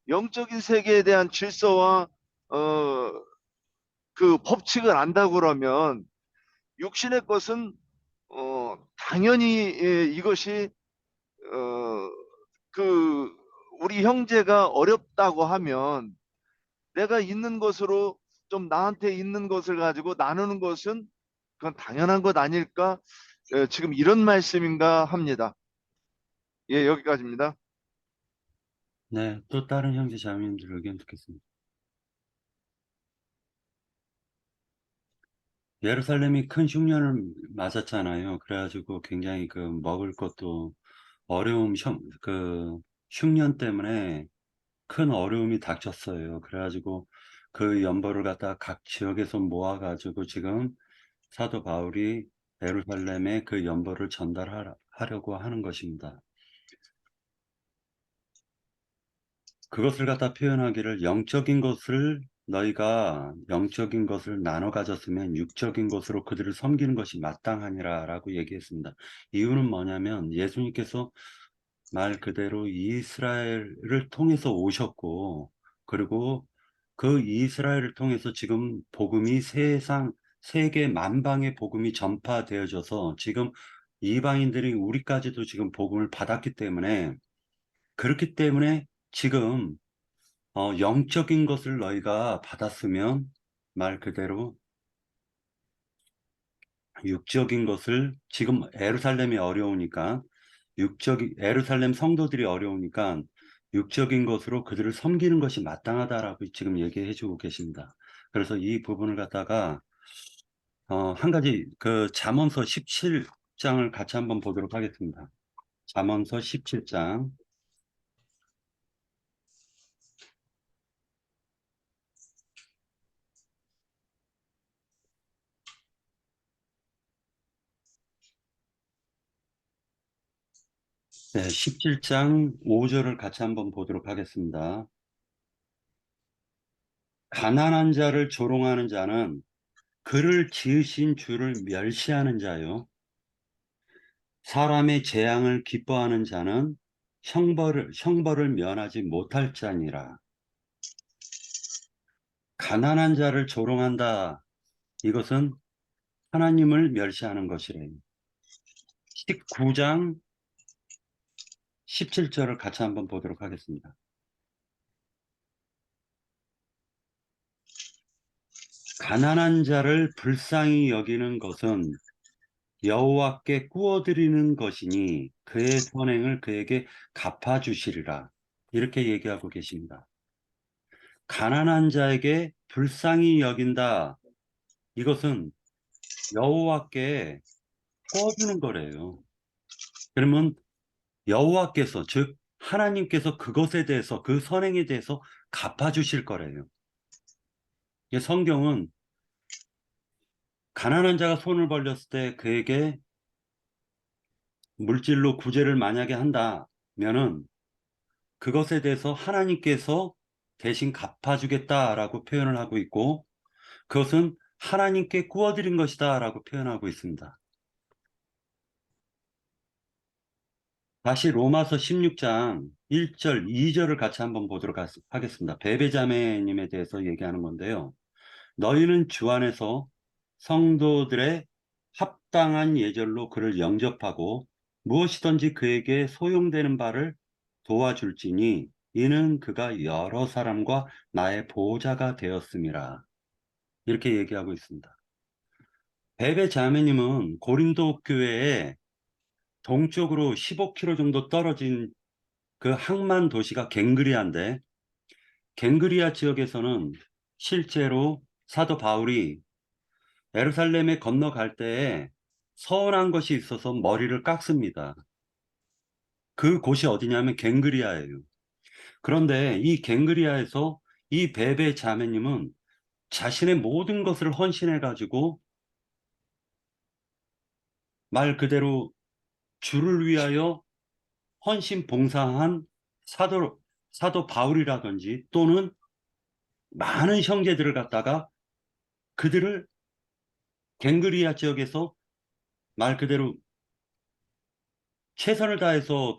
Speaker 2: 영적인 세계에 대한 질서와 어, 그 법칙을 안다고 그러면 육신의 것은 당연히 이것이 어, 그 우리 형제가 어렵다고 하면 내가 있는 것으로 좀 나한테 있는 것을 가지고 나누는 것은 그건 당연한 것 아닐까? 지금 이런 말씀인가 합니다. 예, 여기까지입니다.
Speaker 1: 네, 또 다른 형제 자매님들 의견 듣겠습니다. 예루살렘이 큰 흉년을 맞았잖아요. 그래가지고 굉장히 그 먹을 것도 그 흉년 때문에 큰 어려움이 닥쳤어요. 그래가지고 그 연보를 갖다 각 지역에서 모아가지고 지금 사도 바울이 예루살렘에 그 연보를 전달하려고 하는 것입니다. 그것을 갖다 표현하기를 너희가 영적인 것을 나눠 가졌으면 육적인 것으로 그들을 섬기는 것이 마땅하니라 라고 얘기했습니다. 이유는 뭐냐면 예수님께서 말 그대로 이스라엘을 통해서 오셨고 그리고 그 이스라엘을 통해서 지금 복음이 세계 만방의 복음이 전파되어져서 지금 이방인들이 우리까지도 지금 복음을 받았기 때문에 그렇기 때문에 지금 영적인 것을 너희가 받았으면 말 그대로 육적인 것을 지금 예루살렘이 어려우니까 예루살렘 성도들이 어려우니까 육적인 것으로 그들을 섬기는 것이 마땅하다라고 지금 얘기해 주고 계십니다. 그래서 이 부분을 갖다가 한 가지 그 잠언서 17장을 같이 한번 보도록 하겠습니다. 잠언서 17장 네, 17장 5절을 같이 한번 보도록 하겠습니다. 가난한 자를 조롱하는 자는 그를 지으신 주를 멸시하는 자요. 사람의 재앙을 기뻐하는 자는 형벌을 면하지 못할 자니라. 가난한 자를 조롱한다. 이것은 하나님을 멸시하는 것이래요. 19장 17절을 같이 한번 보도록 하겠습니다. 가난한 자를 불쌍히 여기는 것은 여호와께 꾸어드리는 것이니 그의 선행을 그에게 갚아주시리라. 이렇게 얘기하고 계십니다. 가난한 자에게 불쌍히 여긴다. 이것은 여호와께 꾸어주는 거래요. 그러면 여호와께서, 즉 하나님께서 그것에 대해서, 그 선행에 대해서 갚아주실 거래요. 성경은 가난한 자가 손을 벌렸을 때 그에게 물질로 구제를 만약에 한다면은 그것에 대해서 하나님께서 대신 갚아주겠다라고 표현을 하고 있고, 그것은 하나님께 꾸어드린 것이다라고 표현하고 있습니다. 다시 로마서 16장 1절, 2절을 같이 한번 보도록 하겠습니다. 베베자매님에 대해서 얘기하는 건데요. 너희는 주 안에서 성도들의 합당한 예절로 그를 영접하고 무엇이든지 그에게 소용되는 바를 도와줄지니 이는 그가 여러 사람과 나의 보호자가 되었음이라. 이렇게 얘기하고 있습니다. 베베 자매님은 고린도 교회에 동쪽으로 15km 정도 떨어진 그 항만 도시가 갱그리아인데, 갱그리아 지역에서는 실제로 사도 바울이 예루살렘에 건너갈 때에 서운한 것이 있어서 머리를 깎습니다. 그 곳이 어디냐면 갱그리아예요. 그런데 이 갱그리아에서 이 베베 자매님은 자신의 모든 것을 헌신해 가지고 말 그대로 주를 위하여 헌신 봉사한 사도 바울이라든지 또는 많은 형제들을 갖다가 그들을 갱그리아 지역에서 말 그대로 최선을 다해서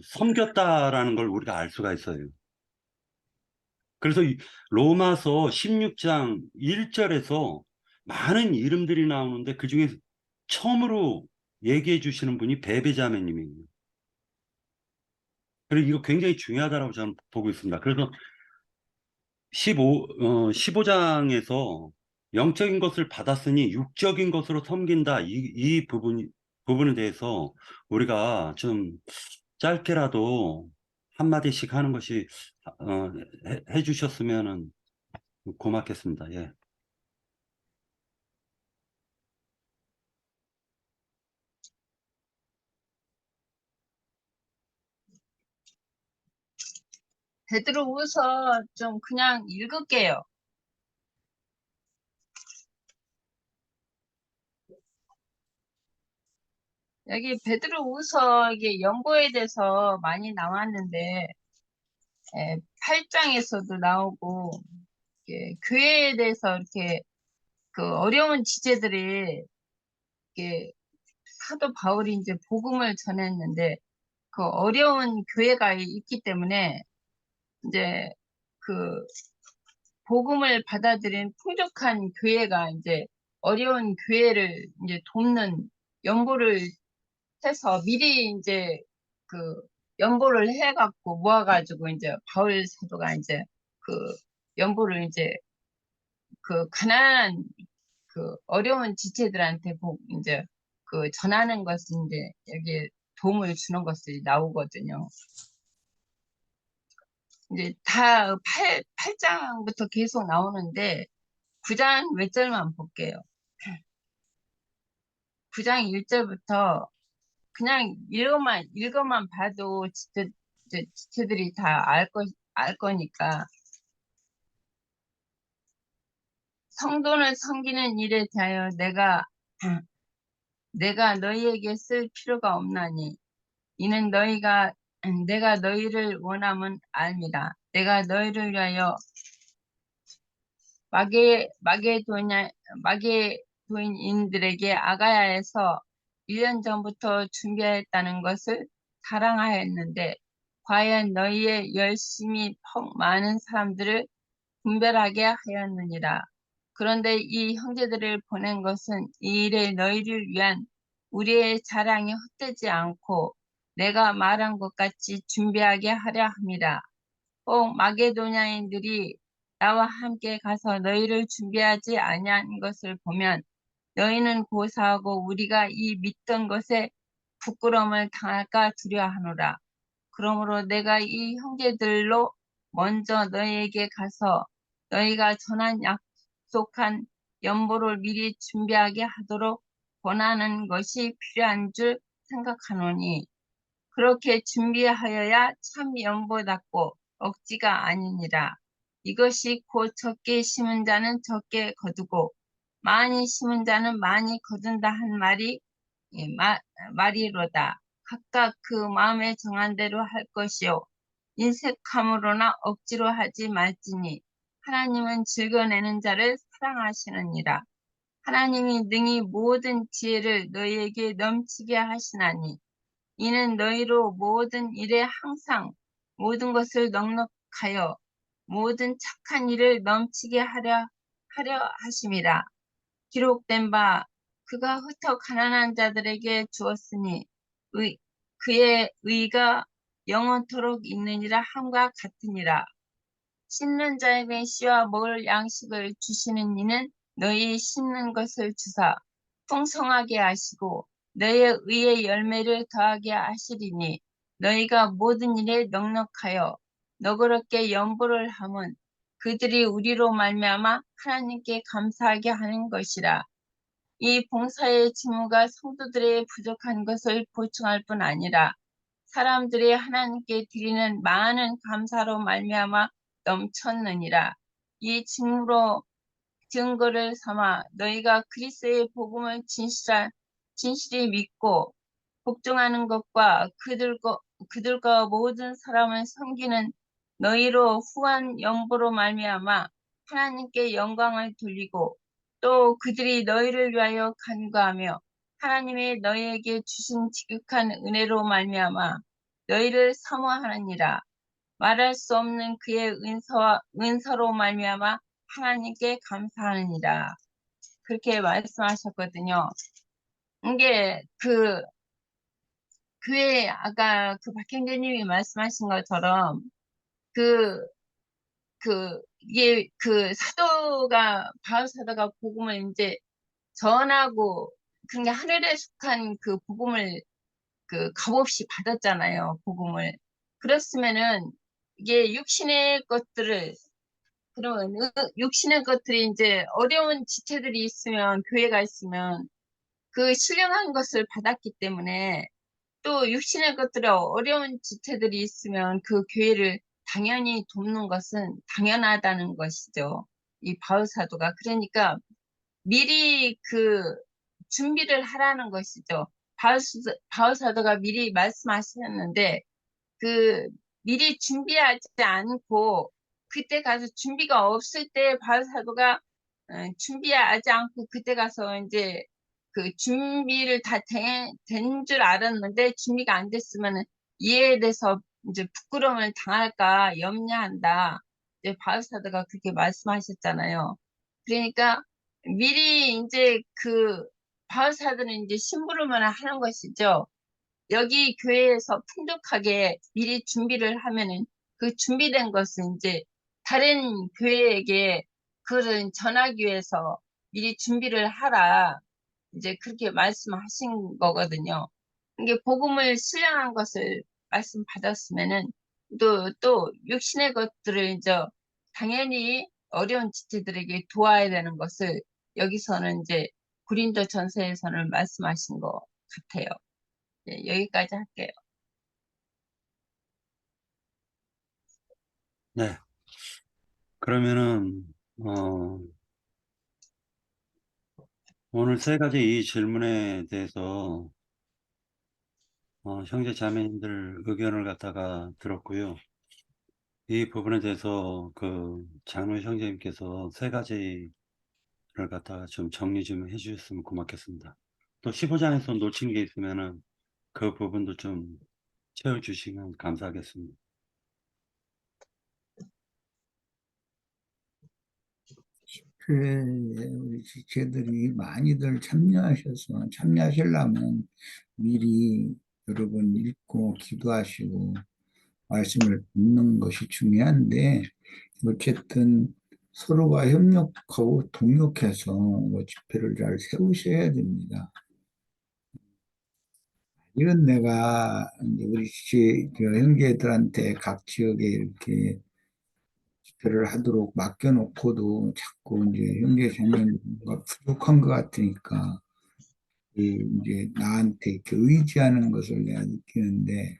Speaker 1: 섬겼다라는 걸 우리가 알 수가 있어요. 그래서 이 로마서 16장 1절에서 많은 이름들이 나오는데 그 중에 처음으로 얘기해 주시는 분이 베베자매님이에요. 그리고 이거 굉장히 중요하다고 저는 보고 있습니다. 그래서 15장에서 영적인 것을 받았으니 육적인 것으로 섬긴다. 이 부분에 대해서 우리가 좀 짧게라도 한마디씩 하는 것이, 해 주셨으면 고맙겠습니다. 예.
Speaker 3: 베드로후서 좀 그냥 읽을게요. 여기 베드로후서 이게 연고에 대해서 많이 나왔는데 8장에서도 나오고 교회에 대해서 이렇게 그 어려운 지체들이 이렇게 사도 바울이 이제 복음을 전했는데 그 어려운 교회가 있기 때문에 이제 그 복음을 받아들인 풍족한 교회가 이제 어려운 교회를 이제 돕는 연보를 해서 미리 이제 그 연보를 해갖고 모아가지고 이제 바울 사도가 이제 그 연보를 이제 그 가난한 그 어려운 지체들한테 이제 그 전하는 것이 이제 여기 도움을 주는 것이 나오거든요. 이제 다 8장부터 계속 나오는데 9장 몇 절만 볼게요. 9장 1절부터 그냥 읽어만 봐도 지체들이 다 알 거니까 성도를 섬기는 일에 대하여 내가 너희에게 쓸 필요가 없나니 이는 내가 너희를 원함은 알미라. 내가 너희를 위하여 마게도인인들에게 아가야에서 1년 전부터 준비하였다는 것을 자랑하였는데, 과연 너희의 열심히 많은 사람들을 분별하게 하였느니라. 그런데 이 형제들을 보낸 것은 이 일에 너희를 위한 우리의 자랑이 헛되지 않고 내가 말한 것 같이 준비하게 하려 함이라. 꼭 마게도냐인들이 나와 함께 가서 너희를 준비하지 아니한 것을 보면 너희는 고사하고 우리가 이 믿던 것에 부끄러움을 당할까 두려워하노라. 그러므로 내가 이 형제들로 먼저 너희에게 가서 너희가 전한 약속한 연보를 미리 준비하게 하도록 권하는 것이 필요한 줄 생각하노니, 그렇게 준비하여야 참 연보답고 억지가 아니니라. 이것이 곧 적게 심은 자는 적게 거두고 많이 심은 자는 많이 거둔다 한 말이로다. 각각 그 마음에 정한 대로 할 것이요 인색함으로나 억지로 하지 말지니 하나님은 즐거내는 자를 사랑하시느니라. 하나님이 능히 모든 지혜를 너희에게 넘치게 하시나니 이는 너희로 모든 일에 항상 모든 것을 넉넉하여 모든 착한 일을 넘치게 하려 하심이라. 기록된 바 그가 흩어 가난한 자들에게 주었으니 그의 의가 영원토록 있느니라 함과 같으니라. 심는 자에게 씨와 먹을 양식을 주시는 이는 너희 심는 것을 주사 풍성하게 하시고 너희의 의의 열매를 더하게 하시리니, 너희가 모든 일에 넉넉하여 너그럽게 연보를 함은 그들이 우리로 말미암아 하나님께 감사하게 하는 것이라. 이 봉사의 직무가 성도들의 부족한 것을 보충할 뿐 아니라 사람들이 하나님께 드리는 많은 감사로 말미암아 넘쳤느니라. 이 직무로 증거를 삼아 너희가 그리스도의 복음을 진실히 믿고 복종하는 것과 그들과 모든 사람을 섬기는 너희로 후한 연보로 말미암아 하나님께 영광을 돌리고, 또 그들이 너희를 위하여 간구하며 하나님의 너희에게 주신 지극한 은혜로 말미암아 너희를 사모하느니라. 말할 수 없는 그의 은서로 말미암아 하나님께 감사하느니라. 그렇게 말씀하셨거든요. 이게 교회 아까 박형제님이 말씀하신 것처럼 그 이게 바울 사도가 복음을 이제 전하고, 그런 게 하늘에 속한 그 복음을 값없이 받았잖아요. 복음을. 그랬으면은 이게 육신의 것들이 이제 어려운 지체들이 있으면, 교회가 있으면 그 신령한 것을 받았기 때문에, 또 육신의 것들이 어려운 지체들이 있으면 그 교회를 당연히 돕는 것은 당연하다는 것이죠. 이 바울 사도가. 그러니까 미리 준비를 하라는 것이죠. 바울 사도가 미리 말씀하셨는데, 그 미리 준비하지 않고 그때 가서 준비가 없을 때 바울 사도가 준비하지 않고 그때 가서 이제 준비를 다 된 줄 알았는데 준비가 안 됐으면 이에 대해서 이제 부끄러움을 당할까 염려한다. 이제 바울 사도가 그렇게 말씀하셨잖아요. 그러니까 미리 이제 바울 사도는 이제 심부름을 하는 것이죠. 여기 교회에서 풍족하게 미리 준비를 하면은 그 준비된 것은 이제 다른 교회에게 그를 전하기 위해서 미리 준비를 하라. 이제 그렇게 말씀하신 거거든요. 이게 복음을 신령한 것을 말씀받았으면은 또 육신의 것들을 이제 당연히 어려운 지체들에게 도와야 되는 것을 여기서는 이제 고린도 전서에서는 말씀하신 것 같아요. 네, 여기까지 할게요.
Speaker 1: 네. 그러면은, 오늘 세 가지 이 질문에 대해서 형제 자매님들 의견을 갖다가 들었고요. 이 부분에 대해서 그 장로 형제님께서 세 가지를 갖다가 좀 정리 좀 해주셨으면 고맙겠습니다. 또 15장에서 놓친 게 있으면은 그 부분도 좀 채워주시면 감사하겠습니다.
Speaker 4: 우리 지체들이 많이들 참여하시려면 미리 여러 번 읽고 기도하시고 말씀을 듣는 것이 중요한데, 어쨌든 서로가 협력하고 동력해서 집회를 잘 세우셔야 됩니다. 이런 내가 이제 우리 그 형제들한테 각 지역에 이렇게 집회를 하도록 맡겨놓고도 자꾸 이제 형제 자매가 부족한 것 같으니까 이제 나한테 이렇게 의지하는 것을 내가 느끼는데,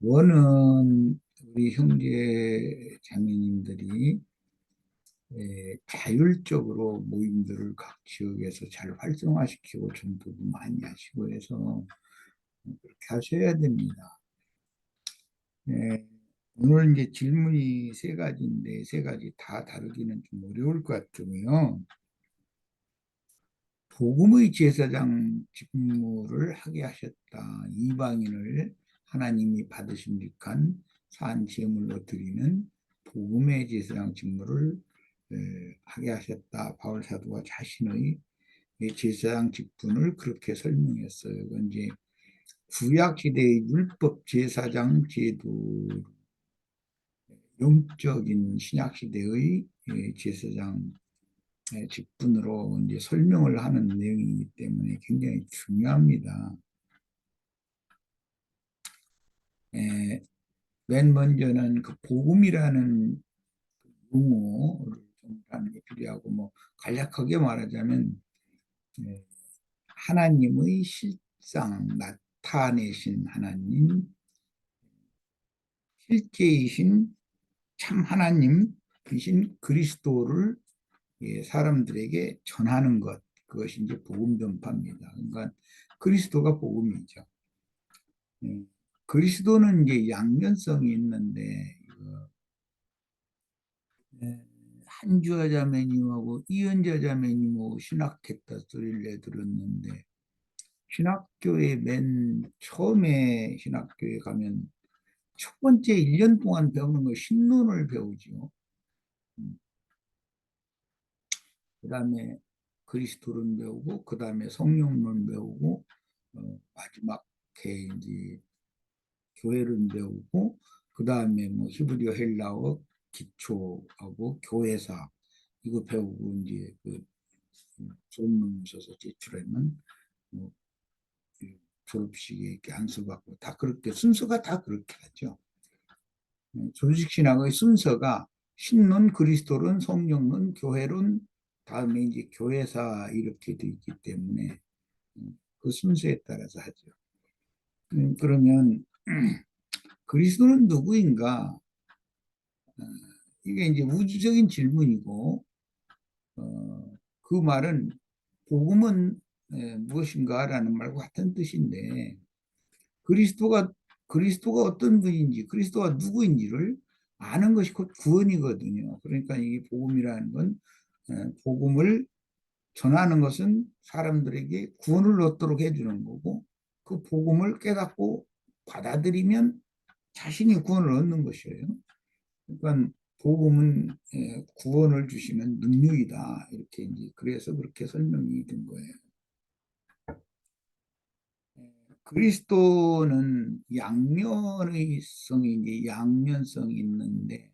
Speaker 4: 원은 우리 형제 자매님들이 자율적으로 모임들을 각 지역에서 잘 활성화시키고 전도도 많이 하시고 해서 그렇게 하셔야 됩니다. 오늘 이제 질문이 세 가지인데 세 가지 다 다루기는 좀 어려울 것 같고요. 복음의 제사장 직무를 하게 하셨다. 이방인을 하나님이 받으심직한 산 제물로 드리는 복음의 제사장 직무를 하게 하셨다. 바울 사도가 자신의 제사장 직분을 그렇게 설명했어요. 그건 이제 구약 시대의 율법 제사장 제도, 영적인 신약 시대의 제사장 직분으로 이제 설명을 하는 내용이기 때문에 굉장히 중요합니다. 맨 먼저는 그 복음이라는 용어를 정리하는 게 필요하고, 뭐 간략하게 말하자면 하나님의 실상 나타내신 하나님, 실제이신 참 하나님이신 그리스도를 사람들에게 전하는 것, 그것이 이제 복음 전파입니다. 그러니까 그리스도가 복음이죠. 그리스도는 이제 양면성이 있는데, 한주아 자매님하고 이은자 자매님하고 신학했다 소리를 내들었는데, 신학교에 맨 처음에 신학교에 가면 첫 번째 1년 동안 배우는 거 신론을 배우죠. 그 다음에 그리스도론 배우고, 그 다음에 성령론 배우고, 마지막 해 이제 교회론 배우고, 그 다음에 뭐 히브리어 헬라어 기초하고 교회사 이거 배우고 이제 그 졸업論써서 제출하면 뭐 졸업식에 이렇게 안수받고, 다 그렇게 순서가 다 그렇게 하죠. 조직신학의 순서가 신론, 그리스도론, 성령론, 교회론, 다음에 이제 교회사 이렇게 돼 있기 때문에 그 순서에 따라서 하죠. 그러면 그리스도는 누구인가? 이게 이제 우주적인 질문이고, 그 말은 복음은 무엇인가라는 말과 같은 뜻인데, 그리스도가 어떤 분인지, 그리스도가 누구인지를 아는 것이 곧 구원이거든요. 그러니까 이 복음이라는 건 복음을 전하는 것은 사람들에게 구원을 얻도록 해주는 거고, 그 복음을 깨닫고 받아들이면 자신이 구원을 얻는 것이에요. 그러니까 복음은 구원을 주시는 능력이다. 이렇게 이제 그래서 그렇게 설명이 된 거예요. 그리스도는 양면의 성이 이제 양면성이 있는데,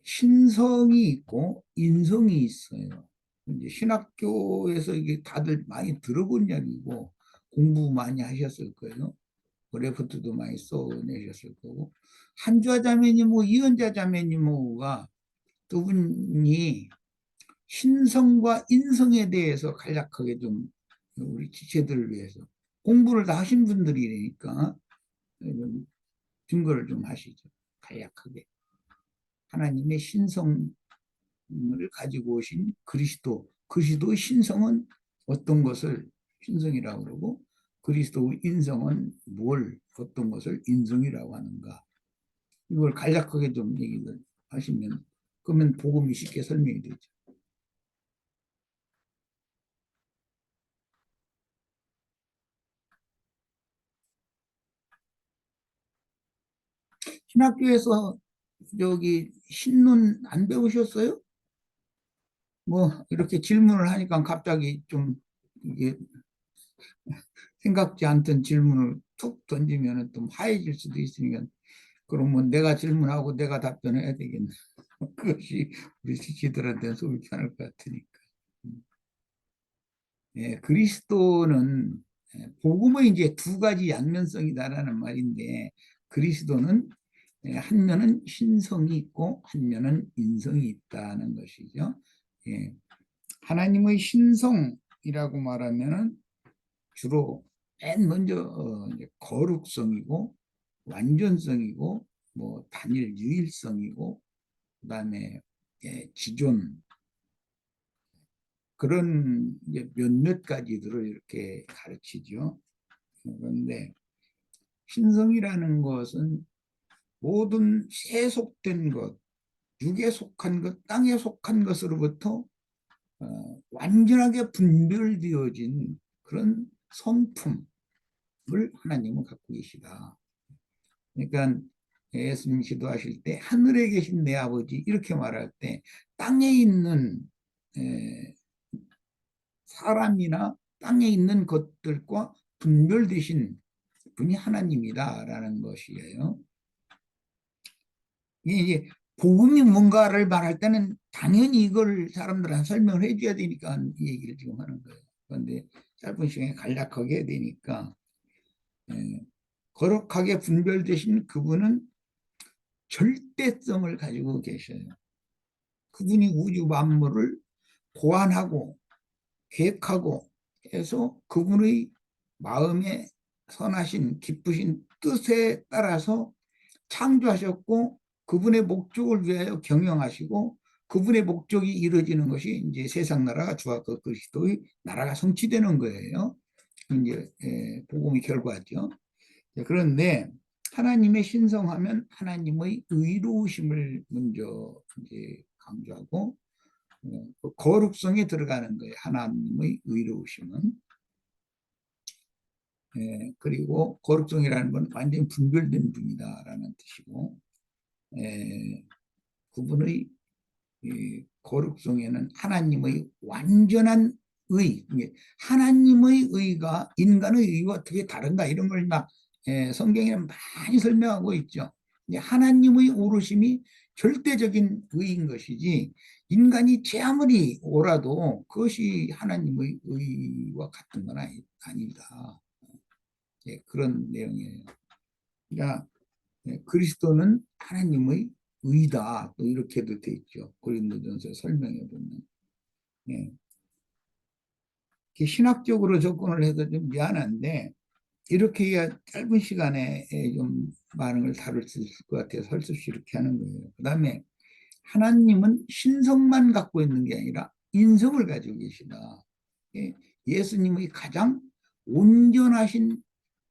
Speaker 4: 신성이 있고 인성이 있어요. 이제 신학교에서 이게 다들 많이 들어본 이야기고 공부 많이 하셨을 거예요. 레포트도 많이 써내셨을 거고, 한주아 자매님하고 이은자 자매님하고가 두 분이 신성과 인성에 대해서 간략하게 좀 우리 지체들을 위해서 공부를 다 하신 분들이니까 증거를 좀 하시죠. 간략하게. 하나님의 신성을 가지고 오신 그리스도의 신성은 어떤 것을 신성이라고 그러고, 그리스도 인성은 어떤 것을 인성이라고 하는가? 이걸 간략하게 좀 얘기를 하시면, 그러면 복음이 쉽게 설명이 되죠. 신학교에서 저기 신론 안 배우셨어요? 뭐 이렇게 질문을 하니까 갑자기 좀 이게 생각지 않던 질문을 툭 던지면 좀 하얘질 수도 있으니까, 그러면 내가 질문하고 내가 답변해야 되겠네. 그것이 우리 지치들한테는 속이 편할 것 같으니까. 예, 그리스도는 복음의 이제 두 가지 양면성이다라는 말인데, 그리스도는 한 면은 신성이 있고 한 면은 인성이 있다는 것이죠. 예, 하나님의 신성이라고 말하면은 주로 맨 먼저 이제 거룩성이고 완전성이고 뭐 단일 유일성이고 그다음에 지존, 그런 이제 몇몇 가지들을 이렇게 가르치죠. 그런데 신성이라는 것은 모든 세속된 것, 육에 속한 것, 땅에 속한 것으로부터 완전하게 분별되어진 그런 성품을 하나님은 갖고 계시다. 그러니까 예수님 기도하실 때 하늘에 계신 내 아버지 이렇게 말할 때 땅에 있는 사람이나 땅에 있는 것들과 분별되신 분이 하나님이다라는 것이에요. 이게 복음이 뭔가를 말할 때는 당연히 이걸 사람들한테 설명을 해줘야 되니까 이 얘기를 지금 하는 거예요. 그런데 짧은 시간에 간략하게 해야 되니까, 거룩하게 분별되신 그분은 절대성을 가지고 계셔요. 그분이 우주 만물을 고안하고 계획하고 해서 그분의 마음에 선하신 기쁘신 뜻에 따라서 창조하셨고, 그분의 목적을 위하여 경영하시고, 그분의 목적이 이루어지는 것이 이제 세상 나라가 주와 그리스도의 나라가 성취되는 거예요. 이제 복음의 결과죠. 그런데 하나님의 신성하면 하나님의 의로우심을 먼저 이제 강조하고, 그 거룩성에 들어가는 거예요. 하나님의 의로우심은. 그리고 거룩성이라는 건 완전히 분별된 분이다라는 뜻이고, 그분의 거룩성에는 하나님의 완전한 의, 하나님의 의가 인간의 의와 어떻게 다른가 이런 걸 막 성경에 많이 설명하고 있죠. 하나님의 오르심이 절대적인 의인 것이지, 인간이 제 아무리 오라도 그것이 하나님의 의와 같은 건 아니다. 그런 내용이에요. 그러니까 그리스도는 하나님의 의다, 또 이렇게도 돼 있죠. 고린도전서 설명해 보면. 예. 신학적으로 접근을 해서 좀 미안한데, 이렇게 해야 짧은 시간에 좀 많은 걸 다룰 수 있을 것 같아서 설득시 이렇게 하는 거예요. 그 다음에 하나님은 신성만 갖고 있는 게 아니라 인성을 가지고 계시다. 예수님의 가장 온전하신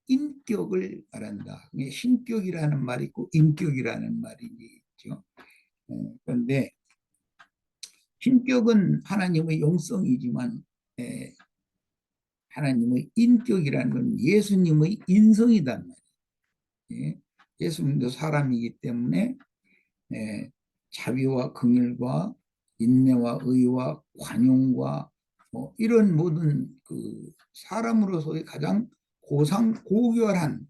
Speaker 4: 인격을 말한다. 신격이라는 말이 있고 인격이라는 말이 있죠. 그런데 신격은 하나님의 영성이지만 하나님의 인격이라는 건 예수님의 인성이단 말이에요. 예수님도 사람이기 때문에 자비와 긍휼과 인내와 의와 관용과 뭐 이런 모든 그 사람으로서의 가장 고상고결한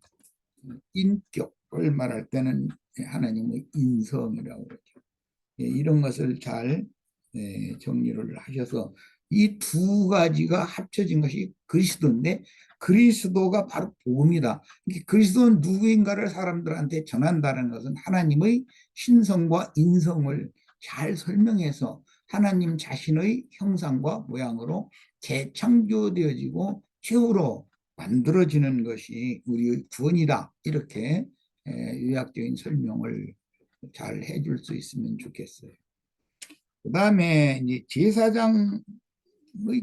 Speaker 4: 인격을 말할 때는 하나님의 인성이라고 그러죠. 이런 것을 잘 정리를 하셔서 이 두 가지가 합쳐진 것이 그리스도인데, 그리스도가 바로 복음이다. 그리스도는 누구인가를 사람들한테 전한다는 것은 하나님의 신성과 인성을 잘 설명해서 하나님 자신의 형상과 모양으로 재창조되어지고 최후로 만들어지는 것이 우리의 구원이다. 이렇게 요약적인 설명을 잘 해줄 수 있으면 좋겠어요. 그 다음에 이제 제사장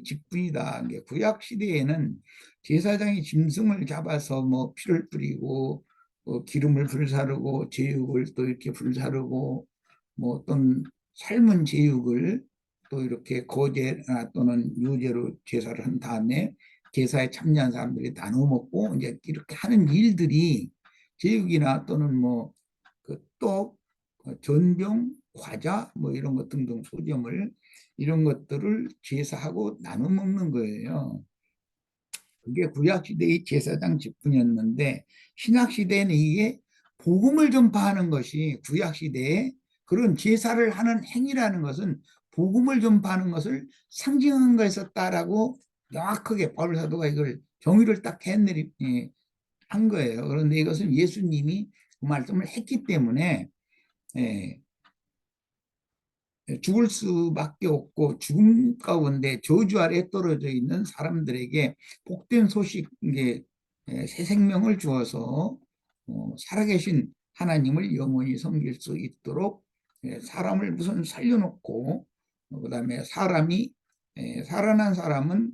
Speaker 4: 직분이다. 이게 구약 시대에는 제사장이 짐승을 잡아서 뭐 피를 뿌리고 기름을 불사르고 제육을 또 이렇게 불사르고 뭐 어떤 삶은 제육을 또 이렇게 거제나 또는 유제로 제사를 한 다음에 제사에 참여한 사람들이 나눠 먹고 이제 이렇게 하는 일들이 제육이나 또는 뭐 그 떡, 전병, 과자 뭐 이런 것 등등 소점을 이런 것들을 제사하고 나눠 먹는 거예요. 그게 구약 시대의 제사장 직분이었는데 신약 시대에는 이게 복음을 전파하는 것이 구약 시대에 그런 제사를 하는 행위라는 것은 복음을 전파하는 것을 상징한 거였었다라고 명확하게 바울 사도가 이걸 정의를 딱 한 거예요. 그런데 이것은 예수님이 그 말씀을 했기 때문에 예, 죽을 수밖에 없고 죽음 가운데 저주 아래 떨어져 있는 사람들에게 복된 소식, 새 생명을 주어서 살아계신 하나님을 영원히 섬길 수 있도록 사람을 우선 살려놓고 그다음에 살아난 사람은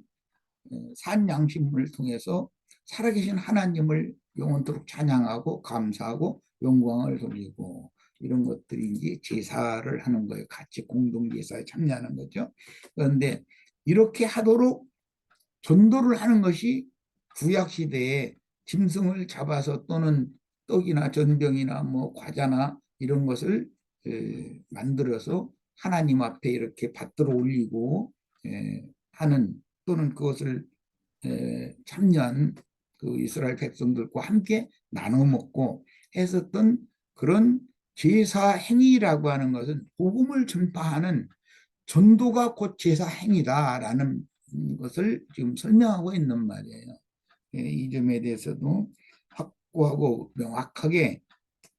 Speaker 4: 산 양심을 통해서 살아계신 하나님을 영원토록 찬양하고 감사하고 영광을 돌리고 이런 것들이 이제 제사를 하는 거예요. 같이 공동 제사에 참여하는 거죠. 그런데 이렇게 하도록 전도를 하는 것이 구약 시대에 짐승을 잡아서 또는 떡이나 전병이나 뭐 과자나 이런 것을 만들어서 하나님 앞에 이렇게 받들어 올리고 하는 또는 그것을 참여한 그 이스라엘 백성들과 함께 나눠 먹고 했었던 그런 제사 행위라고 하는 것은 복음을 전파하는 전도가 곧 제사 행위다라는 것을 지금 설명하고 있는 말이에요. 이 점에 대해서도 확고하고 명확하게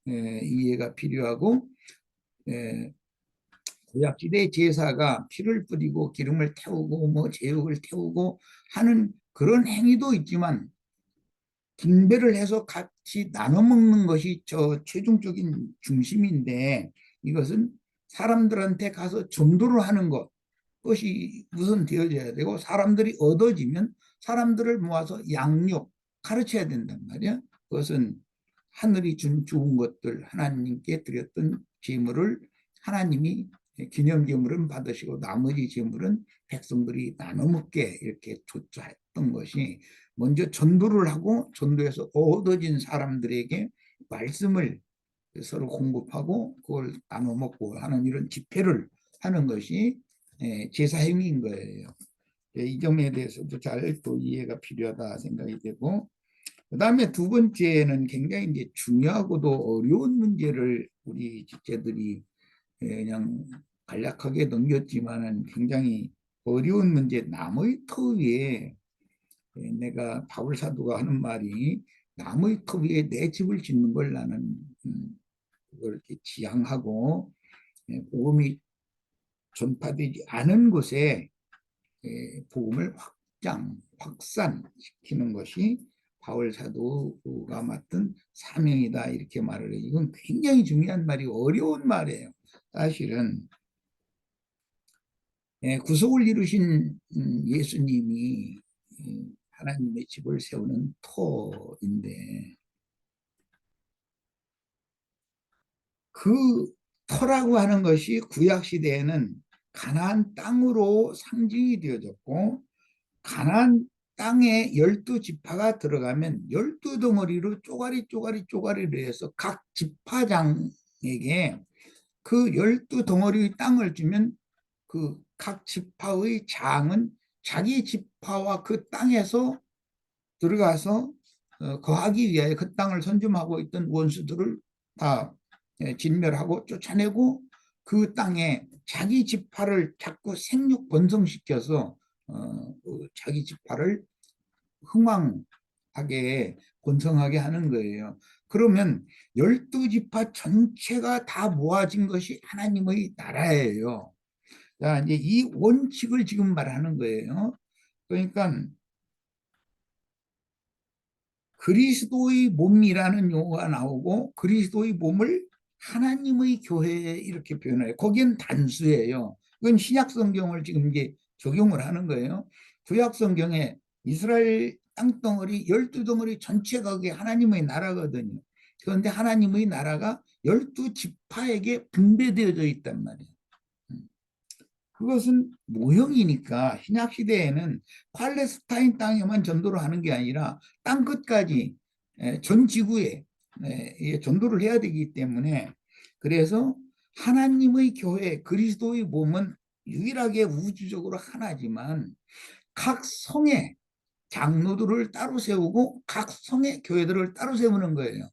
Speaker 4: 이해가 필요하고 구약 시대 제사가 피를 뿌리고 기름을 태우고 뭐 제육을 태우고 하는 그런 행위도 있지만 분배를 해서 같이 나눠 먹는 것이 저 최종적인 중심인데 이것은 사람들한테 가서 전도를 하는 것이 우선 되어져야 되고 사람들이 얻어지면 사람들을 모아서 양육 가르쳐야 된단 말이야. 그것은 하늘이 준 좋은 것들 하나님께 드렸던 제물을 하나님이 기념제물은 받으시고 나머지 제물은 백성들이 나눠 먹게 이렇게 조처했던 것이 먼저 전도를 하고 전도에서 얻어진 사람들에게 말씀을 서로 공급하고 그걸 나눠 먹고 하는 이런 집회를 하는 것이 제사 행위인 거예요. 이 점에 대해서도 잘 또 이해가 필요하다 생각이 되고 그다음에 두 번째는 굉장히 이제 중요하고도 어려운 문제를 우리 집제들이 그냥 간략하게 넘겼지만은 굉장히 어려운 문제 나무의 터 위에 내가 바울 사도가 하는 말이 나무의 터 위에 내 집을 짓는 걸 나는 그걸 이렇게 지향하고 복음이 전파되지 않은 곳에 복음을 확산시키는 것이 바울 사도가 맡은 사명이다 이렇게 말을 해요. 이건 굉장히 중요한 말이 어려운 말이에요. 사실은 구속을 이루신 예수님이 하나님의 집을 세우는 터인데 그 터라고 하는 것이 구약 시대에는 가나안 땅으로 상징이 되어졌고 가나안 땅에 12지파가 들어가면 12덩어리로 쪼가리를 해서 각 지파장에게 그 12덩어리 땅을 주면 그 각 지파의 장은 자기 지파와 그 땅에서 들어가서 거하기 위하여 그 땅을 선점하고 있던 원수들을 다 진멸하고 쫓아내고 그 땅에 자기 지파를 자꾸 생육 번성시켜서 자기 지파를 흥왕하게 번성하게 하는 거예요. 그러면 12지파 전체가 다 모아진 것이 하나님의 나라예요. 자, 이제 이 원칙을 지금 말하는 거예요. 그러니까 그리스도의 몸이라는 용어가 나오고 그리스도의 몸을 하나님의 교회에 이렇게 표현해요. 거기는 단수예요. 그건 신약 성경을 지금 이제 적용을 하는 거예요. 구약 성경에 이스라엘 땅덩어리 12덩어리 전체가 그게 하나님의 나라거든요. 그런데 하나님의 나라가 12지파에게 분배되어져 있단 말이에요. 그것은 모형이니까 신약 시대에는 팔레스타인 땅에만 전도를 하는 게 아니라 땅 끝까지 전 지구에 전도를 해야 되기 때문에, 그래서 하나님의 교회 그리스도의 몸은 유일하게 우주적으로 하나지만 각 성의 장로들을 따로 세우고 각 성의 교회들을 따로 세우는 거예요.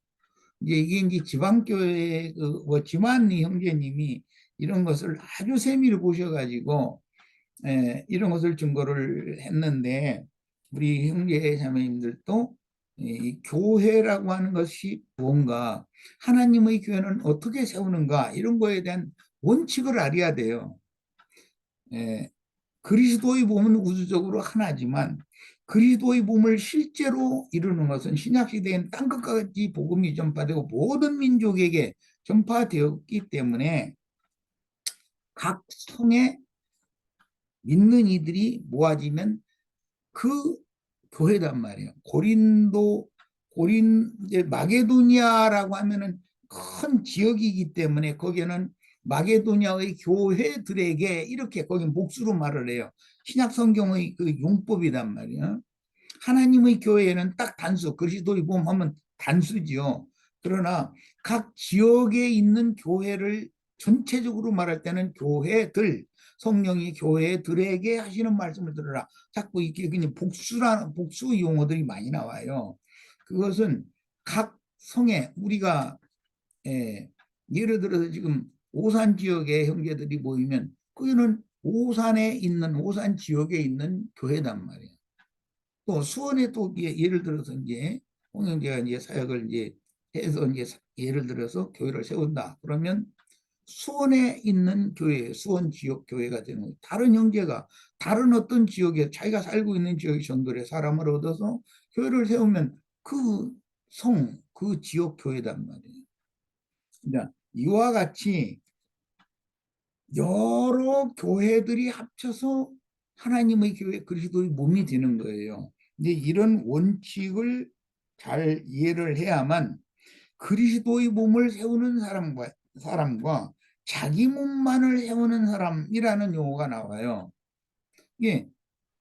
Speaker 4: 이게 이제 지방교회 뭐 지만리 형제님이 이런 것을 아주 세밀히 보셔가지고 이런 것을 증거를 했는데, 우리 형제 자매님들도 이 교회라고 하는 것이 뭔가, 하나님의 교회는 어떻게 세우는가, 이런 거에 대한 원칙을 알아야 돼요. 그리스도의 몸은 우주적으로 하나지만 그리스도의 몸을 실제로 이루는 것은 신약 시대엔 땅끝까지 복음이 전파되고 모든 민족에게 전파되었기 때문에 각 성의 믿는 이들이 모아지면 그 교회단 말이에요. 이제 마게도니아라고 하면은 큰 지역이기 때문에 거기에는 마게도니아의 교회들에게, 이렇게 거기 목수로 말을 해요. 신약 성경의 그 용법이단 말이에요. 하나님의 교회에는 딱 단수, 그리스도의 몸 하면 단수지요. 그러나 각 지역에 있는 교회를 전체적으로 말할 때는 교회들, 성령이 교회들에게 하시는 말씀을 들으라. 자꾸 이게 그냥 복수 용어들이 많이 나와요. 그것은 각 성에 우리가 예를 들어서 지금 오산 지역의 형제들이 모이면 그거는 오산 지역에 있는 교회단 말이에요. 또 수원에 또 예를 들어서 이제 홍영재가 이제 사역을 이제 해서 이제 예를 들어서 교회를 세운다. 그러면 수원에 있는 교회, 수원 지역 교회가 되는 거예요. 다른 형제가 다른 어떤 지역에 자기가 살고 있는 지역의 전도에 사람을 얻어서 교회를 세우면 그 그 지역 교회단 말이에요. 그러니까 이와 같이 여러 교회들이 합쳐서 하나님의 교회 그리스도의 몸이 되는 거예요. 이제 이런 원칙을 잘 이해를 해야만 그리스도의 몸을 세우는 사람과 자기 몸만을 세우는 사람이라는 용어가 나와요. 예,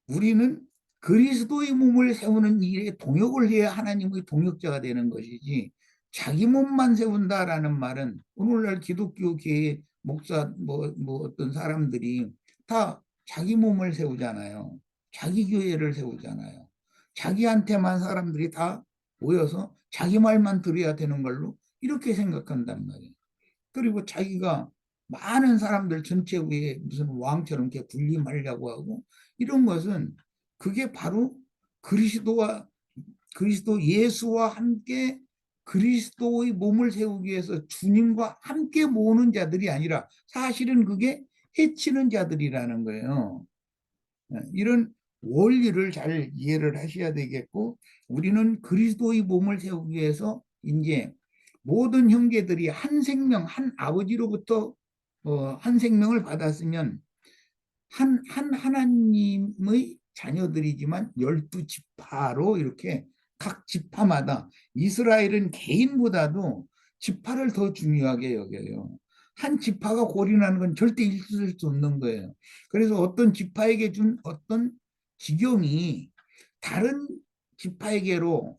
Speaker 4: 우리는 그리스도의 몸을 세우는 일에 동역을 해야 하나님의 동역자가 되는 것이지, 자기 몸만 세운다라는 말은 오늘날 기독교계의 목사 뭐 어떤 사람들이 다 자기 몸을 세우잖아요. 자기 교회를 세우잖아요. 자기한테만 사람들이 다 모여서 자기 말만 들어야 되는 걸로 이렇게 생각한단 말이에요. 그리고 자기가 많은 사람들 전체 위에 무슨 왕처럼 이렇게 군림하려고 하고, 이런 것은 그게 바로 그리스도 예수와 함께 그리스도의 몸을 세우기 위해서 주님과 함께 모으는 자들이 아니라 사실은 그게 해치는 자들이라는 거예요. 이런 원리를 잘 이해를 하셔야 되겠고, 우리는 그리스도의 몸을 세우기 위해서 이제 모든 형제들이 한 생명, 한 아버지로부터 한 생명을 받았으면 하나님의 자녀들이지만 12지파로 이렇게 각 지파마다, 이스라엘은 개인보다도 지파를 더 중요하게 여겨요. 한 지파가 골인하는 건 절대 있을 수 없는 거예요. 그래서 어떤 지파에게 준 어떤 지경이 다른 지파에게로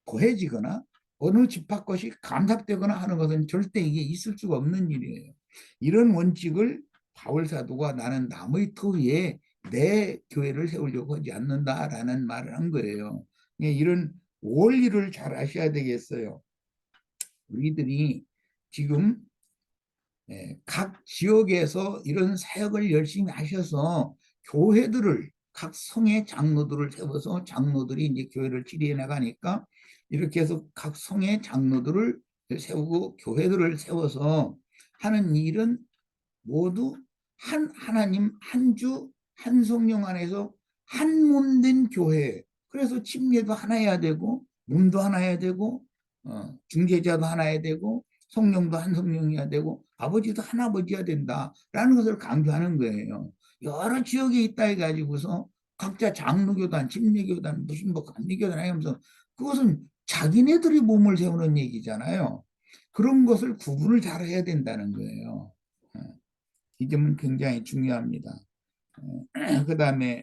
Speaker 4: 더해지거나 어느 지파 것이 감삭되거나 하는 것은 절대 이게 있을 수가 없는 일이에요. 이런 원칙을 바울 사도가 나는 남의 터위에 내 교회를 세우려고 하지 않는다라는 말을 한 거예요. 이런 원리를 잘 아셔야 되겠어요. 우리들이 지금 각 지역에서 이런 사역을 열심히 하셔서 교회들을, 각 성의 장로들을 세워서 장로들이 이제 교회를 치리해 나가니까 이렇게 해서 각 성의 장로들을 세우고 교회들을 세워서 하는 일은 모두 한 하나님, 한 주, 한 성령 안에서 한 몸 된 교회. 그래서 침례도 하나 해야 되고 몸도 하나 해야 되고 중재자도 하나 해야 되고 성령도 한 성령이어야 되고 아버지도 한 아버지여야 된다라는 것을 강조하는 거예요. 여러 지역에 있다 해가지고서 각자 장로교단, 침례교단, 무슨 뭐 감리교단 하면서 그것은 자기네들이 몸을 세우는 얘기잖아요. 그런 것을 구분을 잘 해야 된다는 거예요. 이 점은 굉장히 중요합니다. 그다음에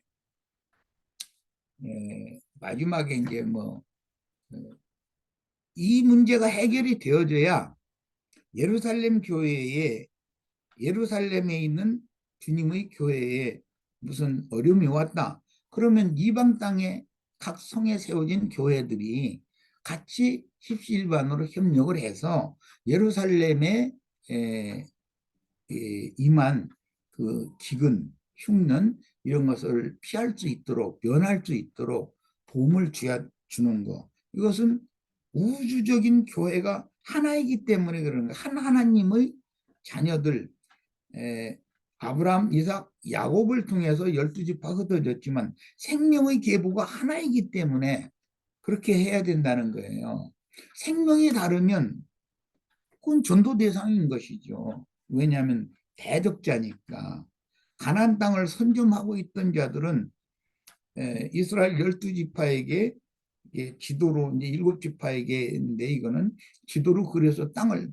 Speaker 4: 마지막에 이제 뭐 이 문제가 해결이 되어져야 예루살렘 교회에 예루살렘에 있는 주님의 교회에 무슨 어려움이 왔다. 그러면 이방 땅에 각 성에 세워진 교회들이 같이 십시일반으로 협력을 해서 예루살렘에 임한 그 기근, 흉년 이런 것을 피할 수 있도록 면할 수 있도록 도움을 주는 거. 이것은 우주적인 교회가 하나이기 때문에 그런 거예요. 한 하나님의 자녀들 아브라함, 이삭, 야곱을 통해서 12지파가 흩어졌지만 생명의 계보가 하나이기 때문에 그렇게 해야 된다는 거예요. 생명이 다르면 그건 전도 대상인 것이죠. 왜냐하면 대적자니까. 가나안 땅을 선점하고 있던 자들은 이스라엘 12지파에게 지도로 이제 7지파에게인데 이거는 지도로 그래서 땅을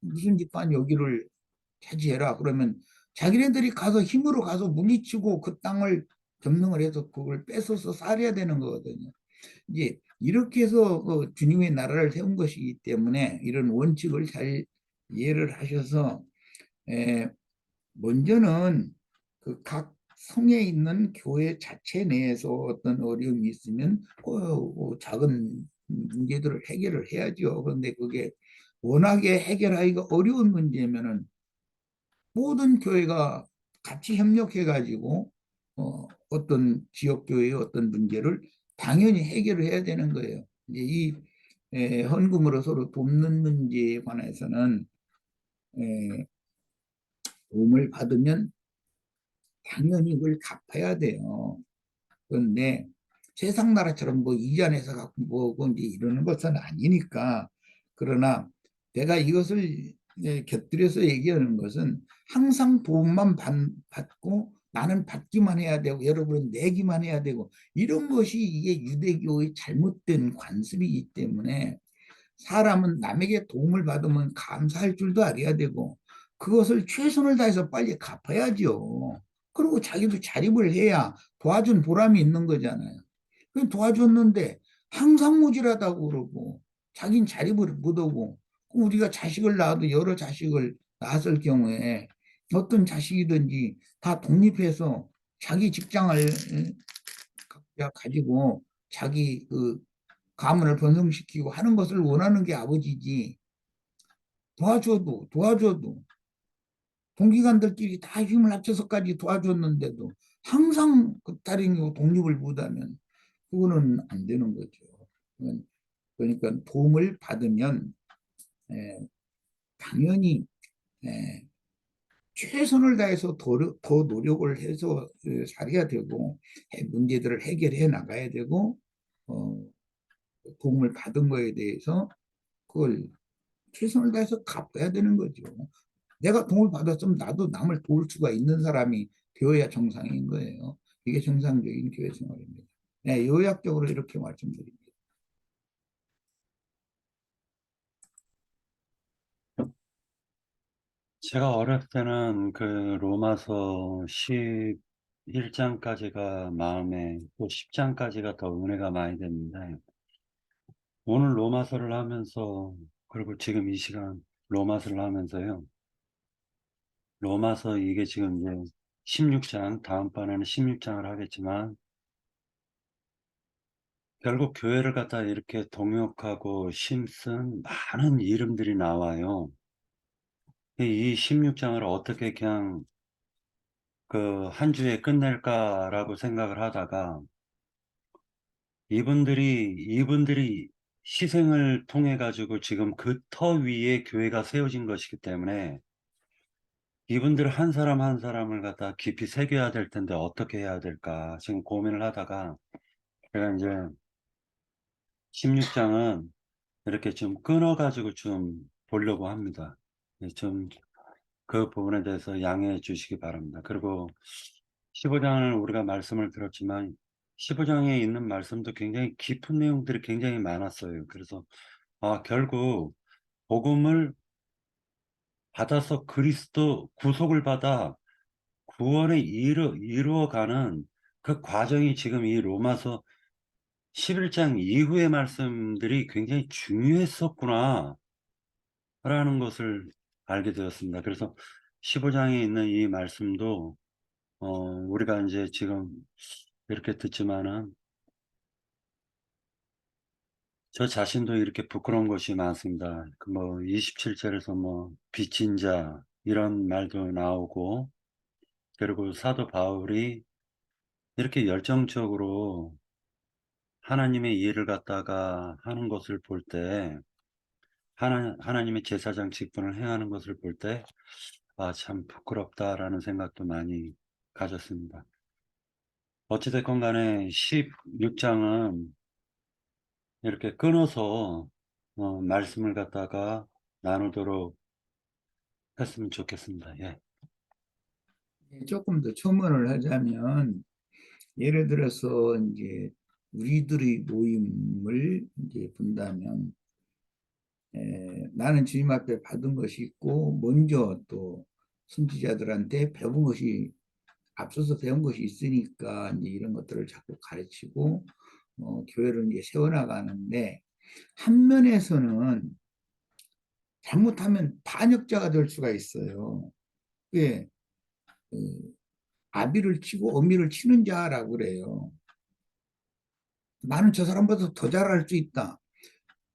Speaker 4: 무슨 지파 여기를 차지해라. 그러면 자기네들이 가서 힘으로 가서 물리치고 그 땅을 점령을 해서 그걸 뺏어서 살아야 되는 거거든요. 이제 이렇게 해서 그 주님의 나라를 세운 것이기 때문에 이런 원칙을 잘 이해를 하셔서 먼저는 그 각 성에 있는 교회 자체 내에서 어떤 어려움이 있으면 그 작은 문제들을 해결을 해야죠. 그런데 그게 워낙에 해결하기가 어려운 문제면은 모든 교회가 같이 협력해 가지고 어떤 지역 교회의 어떤 문제를 당연히 해결을 해야 되는 거예요. 이제 이 헌금으로 서로 돕는 문제에 관해서는 에, 도움을 받으면 당연히 그걸 갚아야 돼요. 그런데 세상 나라처럼 뭐 이자 내서 갖고 뭐고 이제 이러는 것은 아니니까. 그러나 내가 이것을 곁들여서 얘기하는 것은 항상 도움만 받고 나는 받기만 해야 되고 여러분은 내기만 해야 되고 이런 것이 이게 유대교의 잘못된 관습이기 때문에 사람은 남에게 도움을 받으면 감사할 줄도 알아야 되고 그것을 최선을 다해서 빨리 갚아야죠. 그리고 자기도 자립을 해야 도와준 보람이 있는 거잖아요. 도와줬는데 항상 모질하다고 그러고 자긴 자립을 못하고 우리가 자식을 낳아도 여러 자식을 낳았을 경우에 어떤 자식이든지 다 독립해서 자기 직장을 가지고 자기 그 가문을 번성시키고 하는 것을 원하는 게 아버지지. 도와줘도 동기간들끼리 다 힘을 합쳐서까지 도와줬는데도 항상 그 다른 독립을 못하면 그거는 안 되는 거죠. 그러니까 도움을 받으면 당연히 최선을 다해서 더 노력을 해서 살아야 되고 문제들을 해결해 나가야 되고 도움을 받은 거에 대해서 그걸 최선을 다해서 갚아야 되는 거죠. 내가 도움을 받았으면 나도 남을 도울 수가 있는 사람이 되어야 정상인 거예요. 이게 정상적인 교회 생활입니다. 네, 요약적으로 이렇게 말씀드립니다.
Speaker 1: 제가 어렸을 때는 그 로마서 11장까지가 마음에 또 10장까지가 더 은혜가 많이 됐는데 오늘 로마서를 하면서 그리고 지금 이 시간 로마서를 하면서요. 로마서 이게 지금 이제 16장 다음번에는 16장을 하겠지만 결국 교회를 갖다 이렇게 동역하고 힘쓴 많은 이름들이 나와요. 이 16장을 어떻게 그냥 그 한 주에 끝낼까라고 생각을 하다가 이분들이 희생을 통해 가지고 지금 그 터 위에 교회가 세워진 것이기 때문에 이분들 한 사람 한 사람을 갖다 깊이 새겨야 될 텐데 어떻게 해야 될까 지금 고민을 하다가 제가 이제 16장은 이렇게 좀 끊어 가지고 좀 보려고 합니다. 좀 그 부분에 대해서 양해해 주시기 바랍니다. 그리고 15장을 우리가 말씀을 들었지만 15장에 있는 말씀도 굉장히 깊은 내용들이 굉장히 많았어요. 그래서 결국 복음을 받아서 그리스도 구속을 받아 구원에 이루어가는 그 과정이 지금 이 로마서 11장 이후의 말씀들이 굉장히 중요했었구나 라는 것을 알게 되었습니다. 그래서 15장에 있는 이 말씀도 우리가 이제 지금 이렇게 듣지만은 저 자신도 이렇게 부끄러운 것이 많습니다. 그 뭐 27절에서 뭐 빚진 자 이런 말도 나오고, 그리고 사도 바울이 이렇게 열정적으로 하나님의 일을 갖다가 하는 것을 볼 때, 하나님의 제사장 직분을 행하는 것을 볼 때, 참 부끄럽다라는 생각도 많이 가졌습니다. 어찌됐건 간에 16장은 이렇게 끊어서 말씀을 갖다가 나누도록 했으면 좋겠습니다. 예.
Speaker 4: 조금 더 첨언을 하자면, 예를 들어서 이제 우리들의 모임을 이제 본다면, 나는 주님 앞에 받은 것이 있고 먼저 또 선지자들한테 배운 것이, 앞서서 배운 것이 있으니까 이제 이런 것들을 자꾸 가르치고 교회를 이제 세워나가는데, 한 면에서는 잘못하면 반역자가 될 수가 있어요. 예, 아비를 치고 어미를 치는 자라고 그래요. 나는 저 사람보다 더 잘할 수 있다.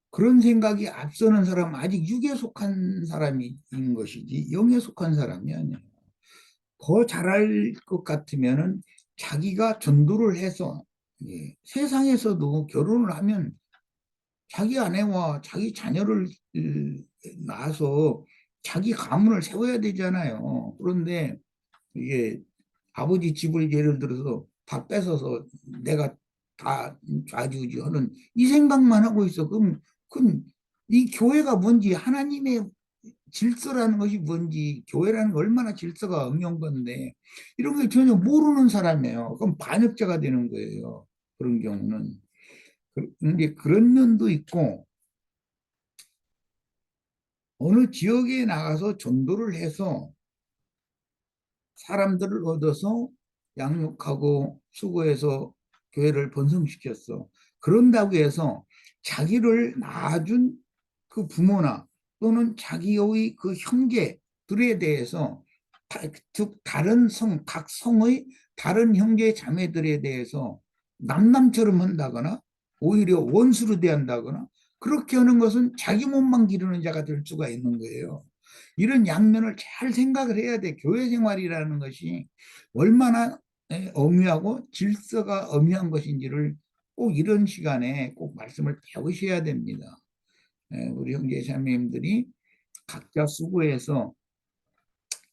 Speaker 4: 그런 생각이 앞서는 사람은 아직 육에 속한 사람인 것이지 영에 속한 사람이 아니에요. 더 잘할 것 같으면은 자기가 전도를 해서, 세상에서도 결혼을 하면 자기 아내와 자기 자녀를 낳아서 자기 가문을 세워야 되잖아요. 그런데 이게 아버지 집을 예를 들어서 다 뺏어서 내가 다 좌지우지 하는 이 생각만 하고 있어. 그럼 이 교회가 뭔지, 하나님의 질서라는 것이 뭔지, 교회라는 게 얼마나 질서가 엄연 건데 이런 게 전혀 모르는 사람이에요. 그럼 반역자가 되는 거예요. 그런 경우는. 그런데 그런 면도 있고, 어느 지역에 나가서 전도를 해서 사람들을 얻어서 양육하고 수고해서 교회를 번성시켰어. 그런다고 해서 자기를 낳아준 그 부모나 또는 자기의 그 형제들에 대해서, 즉 다른 각 성의 다른 형제 자매들에 대해서 남남처럼 한다거나 오히려 원수로 대한다거나, 그렇게 하는 것은 자기 몸만 기르는 자가 될 수가 있는 거예요. 이런 양면을 잘 생각을 해야 돼. 교회 생활이라는 것이 얼마나 엄유하고 질서가 엄유한 것인지를 꼭 이런 시간에 꼭 말씀을 배우셔야 됩니다. 우리 형제 자매님들이 각자 수고해서,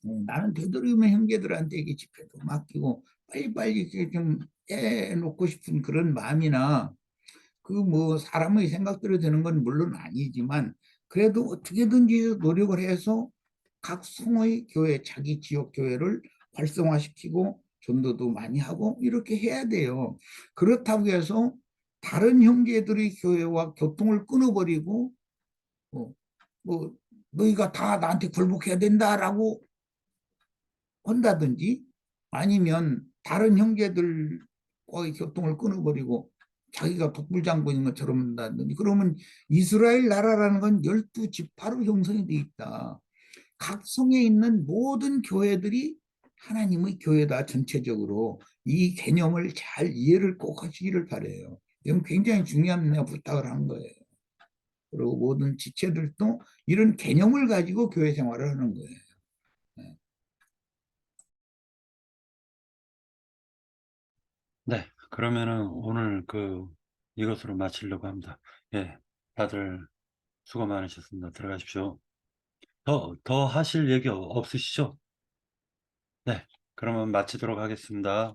Speaker 4: 나는 되도록이면 형제들한테 이게 집회도 맡기고 빨리빨리 이렇게 좀 해놓고 싶은 그런 마음이나, 그 뭐 사람의 생각대로 되는 건 물론 아니지만 그래도 어떻게든지 노력을 해서 각 성의 교회, 자기 지역 교회를 활성화시키고 전도도 많이 하고 이렇게 해야 돼요. 그렇다고 해서 다른 형제들의 교회와 교통을 끊어버리고 뭐 너희가 다 나한테 굴복해야 된다라고 한다든지, 아니면 다른 형제들과의 교통을 끊어버리고 자기가 독불장군인 것처럼 한다든지, 그러면 이스라엘 나라라는 건 12지파로 형성이 돼 있다. 각 성에 있는 모든 교회들이 하나님의 교회다. 전체적으로 이 개념을 잘 이해를 꼭 하시기를 바라요. 이건 굉장히 중요한 내가 부탁을 한 거예요. 그리고 모든 지체들도 이런 개념을 가지고 교회 생활을 하는 거예요.
Speaker 1: 네, 그러면은 오늘 이것으로 마치려고 합니다. 예, 다들 수고 많으셨습니다. 들어가십시오. 더 하실 얘기 없으시죠? 네, 그러면 마치도록 하겠습니다.